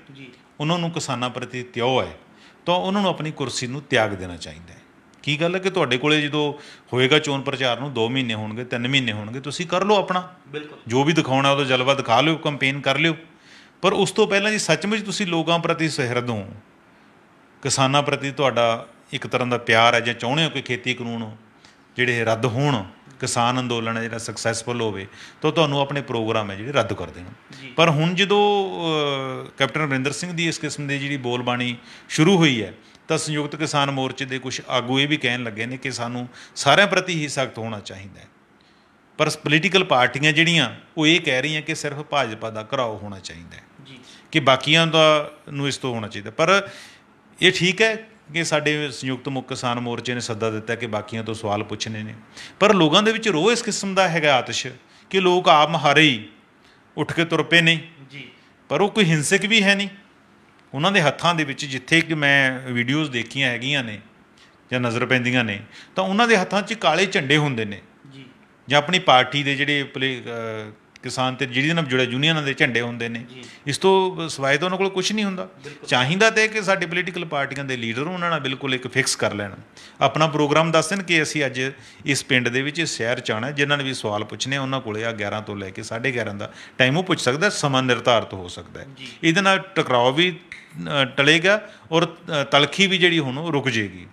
ਉਹਨਾਂ ਨੂੰ ਕਿਸਾਨਾਂ ਪ੍ਰਤੀ ਤਿਉ ਹੈ, ਤਾਂ ਉਹਨਾਂ ਨੂੰ ਆਪਣੀ ਕੁਰਸੀ ਨੂੰ ਤਿਆਗ ਦੇਣਾ ਚਾਹੀਦਾ ਹੈ। ਕੀ ਗੱਲ ਹੈ ਕਿ ਤੁਹਾਡੇ ਕੋਲੇ ਜਦੋਂ ਹੋਏਗਾ ਚੋਣ ਪ੍ਰਚਾਰ ਨੂੰ 2 ਮਹੀਨੇ ਹੋਣਗੇ, 3 ਮਹੀਨੇ ਹੋਣਗੇ, ਤੁਸੀਂ ਕਰ ਲਓ ਆਪਣਾ ਬਿਲਕੁਲ ਜੋ ਵੀ ਦਿਖਾਉਣਾ ਉਹਦਾ ਜਲਵਾ ਦਿਖਾ ਲਿਓ, ਕੰਪੇਨ ਕਰ ਲਿਓ। ਪਰ ਉਸ ਤੋਂ ਪਹਿਲਾਂ ਜੀ ਸੱਚਮੁੱਚ ਤੁਸੀਂ ਲੋਕਾਂ ਪ੍ਰਤੀ ਸੁਹਿਰਦ ਹੋ, ਕਿਸਾਨਾਂ ਪ੍ਰਤੀ ਤੁਹਾਡਾ ਇੱਕ ਤਰ੍ਹਾਂ ਦਾ ਪਿਆਰ ਹੈ, ਜਾਂ ਚਾਹੁੰਦੇ ਹੋ ਕਿ ਖੇਤੀ ਕਾਨੂੰਨ ਜਿਹੜੇ ਰੱਦ ਹੋਣ, ਕਿਸਾਨ ਅੰਦੋਲਨ ਹੈ ਜਿਹੜਾ ਸਕਸੈਸਫੁਲ ਹੋਵੇ, ਤਾਂ ਤੁਹਾਨੂੰ ਆਪਣੇ ਪ੍ਰੋਗਰਾਮ ਹੈ ਜਿਹੜੇ ਰੱਦ ਕਰ ਦੇਣ। ਪਰ ਹੁਣ ਜਦੋਂ ਕੈਪਟਨ ਅਮਰਿੰਦਰ ਸਿੰਘ ਦੀ ਇਸ ਕਿਸਮ ਦੀ ਜਿਹੜੀ ਬੋਲਬਾਣੀ ਸ਼ੁਰੂ ਹੋਈ ਹੈ, ਤਾਂ ਸੰਯੁਕਤ ਕਿਸਾਨ ਮੋਰਚੇ ਦੇ ਕੁਝ ਆਗੂ ਇਹ ਵੀ ਕਹਿਣ ਲੱਗੇ ਨੇ ਕਿ ਸਾਨੂੰ ਸਾਰਿਆਂ ਪ੍ਰਤੀ ਹੀ ਸਖਤ ਹੋਣਾ ਚਾਹੀਦਾ ਹੈ। ਪਰ ਪੋਲੀਟੀਕਲ ਪਾਰਟੀਆਂ ਜਿਹੜੀਆਂ ਉਹ ਇਹ ਕਹਿ ਰਹੀਆਂ ਕਿ ਸਿਰਫ ਭਾਜਪਾ ਦਾ ਘਰਾਓ ਹੋਣਾ ਚਾਹੀਦਾ ਹੈ, ਕਿ ਬਾਕੀਆਂ ਦਾ ਨੂੰ ਇਸ ਤੋਂ ਹੋਣਾ ਚਾਹੀਦਾ। ਪਰ ਇਹ ਠੀਕ ਹੈ ਕਿ ਸਾਡੇ ਸੰਯੁਕਤ ਕਿਸਾਨ ਮੋਰਚੇ ਨੇ ਸੱਦਾ ਦਿੱਤਾ ਕਿ ਬਾਕੀਆਂ ਤੋਂ ਸਵਾਲ ਪੁੱਛਣੇ ਨੇ, ਪਰ ਲੋਕਾਂ ਦੇ ਵਿੱਚ ਰੋਹ ਇਸ ਕਿਸਮ ਦਾ ਹੈਗਾ ਆਤਿਸ਼ ਕਿ ਲੋਕ ਆਪ ਮੁਹਾਰੇ ਹੀ ਉੱਠ ਕੇ ਤੁਰ ਪਏ ਨੇ। ਪਰ ਉਹ ਕੋਈ ਹਿੰਸਕ ਵੀ ਹੈ ਨਹੀਂ। ਉਹਨਾਂ ਦੇ ਹੱਥਾਂ ਦੇ ਵਿੱਚ, ਜਿੱਥੇ ਕਿ ਮੈਂ ਵੀਡੀਓਜ਼ ਦੇਖੀਆਂ ਹੈਗੀਆਂ ਨੇ ਜਾਂ ਨਜ਼ਰ ਪੈਂਦੀਆਂ ਨੇ, ਤਾਂ ਉਹਨਾਂ ਦੇ ਹੱਥਾਂ 'ਚ ਕਾਲੇ ਝੰਡੇ ਹੁੰਦੇ ਨੇ, ਜਾਂ ਆਪਣੀ ਪਾਰਟੀ ਦੇ ਜਿਹੜੇ ਕਿਸਾਨ ਤੇ ਜਿਹਦੇ ਨਾਲ ਜੁੜੇ ਯੂਨੀਅਨਾਂ ਦੇ ਝੰਡੇ ਹੁੰਦੇ ਨੇ। ਇਸ ਤੋਂ ਸਿਵਾਏ ਤਾਂ ਉਹਨਾਂ ਕੋਲ ਕੁਝ ਨਹੀਂ ਹੁੰਦਾ। ਚਾਹੀਦਾ ਤਾਂ ਕਿ ਸਾਡੇ ਪੋਲੀਟੀਕਲ ਪਾਰਟੀਆਂ ਦੇ ਲੀਡਰ ਉਹਨਾਂ ਨਾਲ ਬਿਲਕੁਲ ਇੱਕ ਫਿਕਸ ਕਰ ਲੈਣ, ਆਪਣਾ ਪ੍ਰੋਗਰਾਮ ਦੱਸ ਦੇਣ ਕਿ ਅਸੀਂ ਅੱਜ ਇਸ ਪਿੰਡ ਦੇ ਵਿੱਚ, ਇਸ ਸ਼ਹਿਰ 'ਚ ਆਉਣਾ। ਜਿਨ੍ਹਾਂ ਨੇ ਵੀ ਸਵਾਲ ਪੁੱਛਣੇ ਉਹਨਾਂ ਕੋਲ ਆ 11 ਤੋਂ ਲੈ ਕੇ 11:30 ਦਾ ਟਾਈਮ ਉਹ ਪੁੱਛ ਸਕਦਾ, ਸਮਾਂ ਨਿਰਧਾਰਿਤ ਹੋ ਸਕਦਾ ਹੈ। ਇਹਦੇ ਨਾਲ ਟਕਰਾਓ ਵੀ ਟਲੇਗਾ ਔਰ ਤਲਖੀ ਵੀ ਜਿਹੜੀ ਹੁਣ ਉਹ ਰੁਕ ਜੇਗੀ।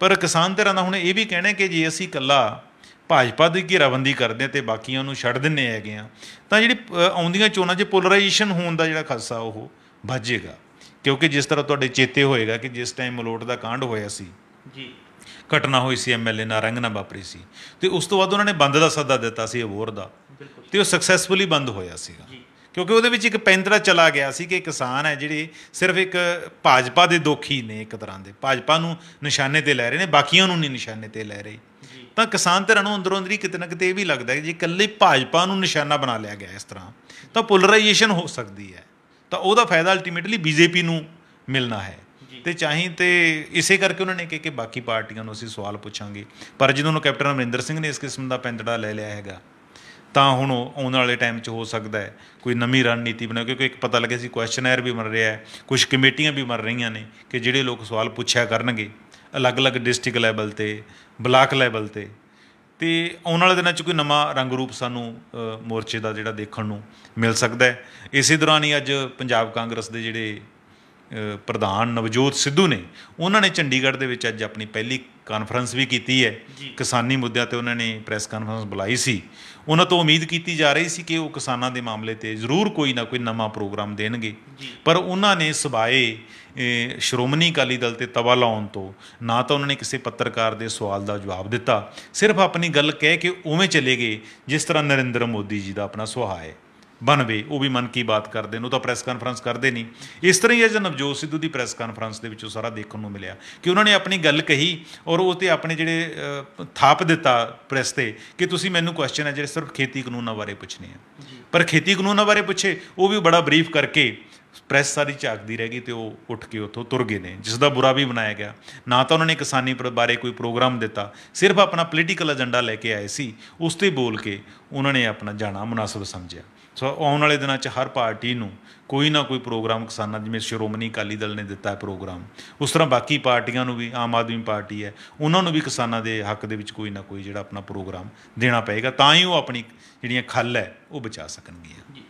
ਪਰ ਕਿਸਾਨ ਧਿਰਾਂ ਦਾ ਹੁਣ ਇਹ ਵੀ ਕਹਿਣਾ ਕਿ ਜੇ ਅਸੀਂ ਇਕੱਲਾ ਭਾਜਪਾ ਦੀ ਘੇਰਾਬੰਦੀ ਕਰਦੇ ਹਾਂ ਅਤੇ ਬਾਕੀਆਂ ਨੂੰ ਛੱਡ ਦਿੰਦੇ ਹੈਗੇ ਹਾਂ, ਤਾਂ ਜਿਹੜੀ ਆਉਂਦੀਆਂ ਚੋਣਾਂ 'ਚ ਪੋਲਰਾਈਜੇਸ਼ਨ ਹੋਣ ਦਾ ਜਿਹੜਾ ਖਾਸਾ ਉਹ ਵੱਧ ਜਾਏਗਾ। ਕਿਉਂਕਿ ਜਿਸ ਤਰ੍ਹਾਂ ਤੁਹਾਡੇ ਚੇਤੇ ਹੋਏਗਾ ਕਿ ਜਿਸ ਟਾਈਮ ਮਲੋਟ ਦਾ ਕਾਂਡ ਹੋਇਆ ਸੀ, ਘਟਨਾ ਹੋਈ ਸੀ, MLA ਨਾਲ ਰੰਗ ਨਾ ਵਾਪਰੀ ਸੀ, ਅਤੇ ਉਸ ਤੋਂ ਬਾਅਦ ਉਹਨਾਂ ਨੇ ਬੰਦ ਦਾ ਸੱਦਾ ਦਿੱਤਾ ਸੀ ਅਬੋਹਰ ਦਾ, ਅਤੇ ਉਹ ਸਕਸੈਸਫੁਲੀ ਬੰਦ ਹੋਇਆ ਸੀਗਾ। ਕਿਉਂਕਿ ਉਹਦੇ ਵਿੱਚ ਇੱਕ ਪੈਂਤਰਾ ਚਲਾ ਗਿਆ ਸੀ ਕਿ ਕਿਸਾਨ ਹੈ ਜਿਹੜੇ ਸਿਰਫ ਇੱਕ ਭਾਜਪਾ ਦੇ ਦੋਖੀ ਨੇ, ਇੱਕ ਤਰ੍ਹਾਂ ਦੇ ਭਾਜਪਾ ਨੂੰ ਨਿਸ਼ਾਨੇ 'ਤੇ ਲੈ ਰਹੇ ਨੇ, ਬਾਕੀਆਂ ਨੂੰ ਨਹੀਂ ਨਿਸ਼ਾਨੇ 'ਤੇ ਲੈ ਰਹੇ। ਤਾਂ ਕਿਸਾਨ ਧਿਰਾਂ ਨੂੰ ਅੰਦਰੋਂ ਅੰਦਰੀ ਕਿਤੇ ਨਾ ਕਿਤੇ ਇਹ ਵੀ ਲੱਗਦਾ ਹੈ ਕਿ ਜੇ ਇਕੱਲੇ ਭਾਜਪਾ ਨੂੰ ਨਿਸ਼ਾਨਾ ਬਣਾ ਲਿਆ ਗਿਆ ਇਸ ਤਰ੍ਹਾਂ, ਤਾਂ ਪੋਲਰਾਈਜੇਸ਼ਨ ਹੋ ਸਕਦੀ ਹੈ, ਤਾਂ ਉਹਦਾ ਫਾਇਦਾ ਅਲਟੀਮੇਟਲੀ BJP ਨੂੰ ਮਿਲਣਾ ਹੈ। ਅਤੇ ਚਾਹੀ ਤੇ ਇਸੇ ਕਰਕੇ ਉਹਨਾਂ ਨੇ ਕਿਹਾ ਕਿ ਬਾਕੀ ਪਾਰਟੀਆਂ ਨੂੰ ਅਸੀਂ ਸਵਾਲ ਪੁੱਛਾਂਗੇ। ਪਰ ਜਦੋਂ ਕੈਪਟਨ ਅਮਰਿੰਦਰ ਸਿੰਘ ਨੇ ਇਸ ਕਿਸਮ ਦਾ ਪੈਂਤੜਾ ਲੈ ਲਿਆ ਹੈਗਾ, ਤਾਂ ਹੁਣ ਆਉਣ ਵਾਲੇ ਟਾਈਮ 'ਚ ਹੋ ਸਕਦਾ ਹੈ ਕੋਈ ਨਵੀਂ ਰਣਨੀਤੀ ਬਣੇ। ਕਿਉਂਕਿ ਇੱਕ ਪਤਾ ਲੱਗਿਆ ਸੀ ਕੁਐਸਚਨਏਅਰ ਵੀ ਬਣ ਰਿਹਾ ਹੈ, ਕੁਛ ਕਮੇਟੀਆਂ ਵੀ ਬਣ ਰਹੀਆਂ ਨੇ ਕਿ ਜਿਹੜੇ ਲੋਕ ਸਵਾਲ ਪੁੱਛਿਆ ਕਰਨਗੇ ਅਲੱਗ-ਅਲੱਗ ਡਿਸਟ੍ਰਿਕਟ ਲੈਵਲ 'ਤੇ, ਬਲਾਕ ਲੈਵਲ 'ਤੇ। ਅਤੇ ਆਉਣ ਵਾਲੇ ਦਿਨਾਂ 'ਚ ਕੋਈ ਨਵਾਂ ਰੰਗ ਰੂਪ ਸਾਨੂੰ ਮੋਰਚੇ ਦਾ ਜਿਹੜਾ ਦੇਖਣ ਨੂੰ ਮਿਲ ਸਕਦਾ ਹੈ। ਇਸੇ ਦੌਰਾਨ ਹੀ ਅੱਜ ਪੰਜਾਬ ਕਾਂਗਰਸ ਦੇ ਜਿਹੜੇ ਪ੍ਰਧਾਨ ਨਵਜੋਤ ਸਿੱਧੂ ਨੇ, ਉਹਨਾਂ ਨੇ ਚੰਡੀਗੜ੍ਹ ਦੇ ਵਿੱਚ ਅੱਜ ਆਪਣੀ ਪਹਿਲੀ ਕਾਨਫਰੰਸ ਵੀ ਕੀਤੀ ਹੈ। ਕਿਸਾਨੀ ਮੁੱਦਿਆਂ 'ਤੇ ਉਹਨਾਂ ਨੇ ਪ੍ਰੈਸ ਕਾਨਫਰੰਸ ਬੁਲਾਈ ਸੀ। ਉਹਨਾਂ ਤੋਂ ਉਮੀਦ ਕੀਤੀ ਜਾ ਰਹੀ ਸੀ ਕਿ ਉਹ ਕਿਸਾਨਾਂ ਦੇ ਮਾਮਲੇ 'ਤੇ ਜ਼ਰੂਰ ਕੋਈ ਨਾ ਕੋਈ ਨਵਾਂ ਪ੍ਰੋਗਰਾਮ ਦੇਣਗੇ, ਪਰ ਉਹਨਾਂ ਨੇ ਸਿਵਾਏ ਸ਼੍ਰੋਮਣੀ ਅਕਾਲੀ ਦਲ 'ਤੇ ਤਵਾ ਲਾਉਣ ਤੋਂ ਨਾ ਤਾਂ ਉਹਨਾਂ ਨੇ ਕਿਸੇ ਪੱਤਰਕਾਰ ਦੇ ਸਵਾਲ ਦਾ ਜਵਾਬ ਦਿੱਤਾ, ਸਿਰਫ ਆਪਣੀ ਗੱਲ ਕਹਿ ਕੇ ਉਵੇਂ ਚਲੇ ਗਏ ਜਿਸ ਤਰ੍ਹਾਂ ਨਰਿੰਦਰ ਮੋਦੀ ਜੀ ਦਾ ਆਪਣਾ ਸੁਭਾਅ ਹੈ। 92 ਉਹ ਵੀ ਮਨ ਕੀ ਬਾਤ ਕਰਦੇ ਨੇ, ਉਹ ਤਾਂ ਪ੍ਰੈਸ ਕਾਨਫਰੰਸ ਕਰਦੇ ਨਹੀਂ। ਇਸ ਤਰ੍ਹਾਂ ਹੀ ਅੱਜ ਨਵਜੋਤ ਸਿੱਧੂ ਦੀ ਪ੍ਰੈਸ ਕਾਨਫਰੰਸ ਦੇ ਵਿੱਚੋਂ ਸਾਰਾ ਦੇਖਣ ਨੂੰ ਮਿਲਿਆ ਕਿ ਉਹਨਾਂ ਨੇ ਆਪਣੀ ਗੱਲ ਕਹੀ ਔਰ ਉਹ 'ਤੇ ਆਪਣੇ ਜਿਹੜੇ ਥਾਪ ਦਿੱਤਾ ਪ੍ਰੈਸ 'ਤੇ ਕਿ ਤੁਸੀਂ ਮੈਨੂੰ ਕੁਐਸਚਨ ਹੈ ਜਿਹੜੇ ਸਿਰਫ ਖੇਤੀ ਕਾਨੂੰਨਾਂ ਬਾਰੇ ਪੁੱਛਣੇ ਆ। ਪਰ ਖੇਤੀ ਕਾਨੂੰਨਾਂ ਬਾਰੇ ਪੁੱਛੇ ਉਹ ਵੀ ਬੜਾ ਬਰੀਫ ਕਰਕੇ ਪ੍ਰੈਸ ਸਾਰੀ ਝਾਕਦੀ ਰਹਿ ਗਈ ਅਤੇ ਉਹ ਉੱਠ ਕੇ ਉੱਥੋਂ ਤੁਰ ਗਏ ਨੇ, ਜਿਸ ਦਾ ਬੁਰਾ ਵੀ ਬਣਾਇਆ ਗਿਆ। ਨਾ ਤਾਂ ਉਹਨਾਂ ਨੇ ਕਿਸਾਨੀ ਬਾਰੇ ਕੋਈ ਪ੍ਰੋਗਰਾਮ ਦਿੱਤਾ, ਸਿਰਫ ਆਪਣਾ ਪੋਲੀਟੀਕਲ ਏਜੰਡਾ ਲੈ ਕੇ ਆਏ ਸੀ, ਉਸ 'ਤੇ ਬੋਲ ਕੇ ਉਹਨਾਂ ਨੇ ਆਪਣਾ ਜਾਣਾ ਮੁਨਾਸਬ ਸਮਝਿਆ। ਸੋ ਆਉਣ ਵਾਲੇ ਦਿਨਾਂ 'ਚ ਹਰ ਪਾਰਟੀ ਨੂੰ ਕੋਈ ਨਾ ਕੋਈ ਪ੍ਰੋਗਰਾਮ ਕਿਸਾਨਾਂ, ਜਿਵੇਂ ਸ਼੍ਰੋਮਣੀ ਅਕਾਲੀ ਦਲ ਨੇ ਦਿੱਤਾ ਹੈ ਪ੍ਰੋਗਰਾਮ, ਉਸ ਤਰ੍ਹਾਂ ਬਾਕੀ ਪਾਰਟੀਆਂ ਨੂੰ ਵੀ, ਆਮ ਆਦਮੀ ਪਾਰਟੀ ਹੈ, ਉਹਨਾਂ ਨੂੰ ਵੀ ਕਿਸਾਨਾਂ ਦੇ ਹੱਕ ਦੇ ਵਿੱਚ ਕੋਈ ਨਾ ਕੋਈ ਜਿਹੜਾ ਆਪਣਾ ਪ੍ਰੋਗਰਾਮ ਦੇਣਾ ਪਏਗਾ, ਤਾਂ ਹੀ ਉਹ ਆਪਣੀ ਜਿਹੜੀਆਂ ਖੱਲ ਹੈ ਉਹ ਬਚਾ ਸਕਣਗੀਆਂ।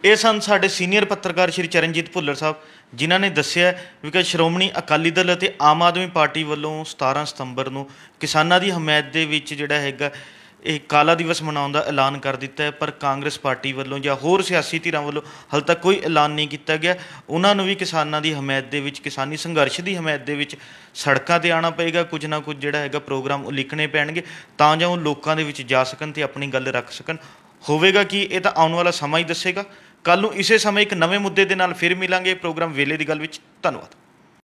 ਇਹ ਸਨ ਸਾਡੇ ਸੀਨੀਅਰ ਪੱਤਰਕਾਰ ਸ਼੍ਰੀ ਚਰਨਜੀਤ ਭੁੱਲਰ ਸਾਹਿਬ, ਜਿਨ੍ਹਾਂ ਨੇ ਦੱਸਿਆ ਵੀ ਕਿ ਸ਼੍ਰੋਮਣੀ ਅਕਾਲੀ ਦਲ ਅਤੇ ਆਮ ਆਦਮੀ ਪਾਰਟੀ ਵੱਲੋਂ 17 ਸਤੰਬਰ ਨੂੰ ਕਿਸਾਨਾਂ ਦੀ ਹਮਾਇਤ ਦੇ ਵਿੱਚ ਜਿਹੜਾ ਹੈਗਾ ਇਹ ਕਾਲਾ ਦਿਵਸ ਮਨਾਉਣ ਦਾ ਐਲਾਨ ਕਰ ਦਿੱਤਾ ਹੈ, ਪਰ ਕਾਂਗਰਸ ਪਾਰਟੀ ਵੱਲੋਂ ਜਾਂ ਹੋਰ ਸਿਆਸੀ ਧਿਰਾਂ ਵੱਲੋਂ ਹਾਲੇ ਤੱਕ ਕੋਈ ਐਲਾਨ ਨਹੀਂ ਕੀਤਾ ਗਿਆ। ਉਹਨਾਂ ਨੂੰ ਵੀ ਕਿਸਾਨਾਂ ਦੀ ਹਮਾਇਤ ਦੇ ਵਿੱਚ, ਕਿਸਾਨੀ ਸੰਘਰਸ਼ ਦੀ ਹਮਾਇਤ ਦੇ ਵਿੱਚ ਸੜਕਾਂ 'ਤੇ ਆਉਣਾ ਪਏਗਾ, ਕੁਝ ਨਾ ਕੁਝ ਜਿਹੜਾ ਹੈਗਾ ਪ੍ਰੋਗਰਾਮ ਉਲੀਕਣੇ ਪੈਣਗੇ ਤਾਂ ਜੋ ਉਹ ਲੋਕਾਂ ਦੇ ਵਿੱਚ ਜਾ ਸਕਣ ਅਤੇ ਆਪਣੀ ਗੱਲ ਰੱਖ ਸਕਣ। ਹੋਵੇਗਾ ਕਿ ਇਹ ਤਾਂ ਆਉਣ ਵਾਲਾ ਸਮਾਂ ਹੀ ਦੱਸੇਗਾ। ਕੱਲ੍ਹ ਨੂੰ ਇਸੇ ਸਮੇਂ ਇੱਕ ਨਵੇਂ ਮੁੱਦੇ ਦੇ ਨਾਲ ਫਿਰ ਮਿਲਾਂਗੇ ਪ੍ਰੋਗਰਾਮ ਵੇਲੇ ਦੀ ਗੱਲ ਵਿੱਚ। ਧੰਨਵਾਦ।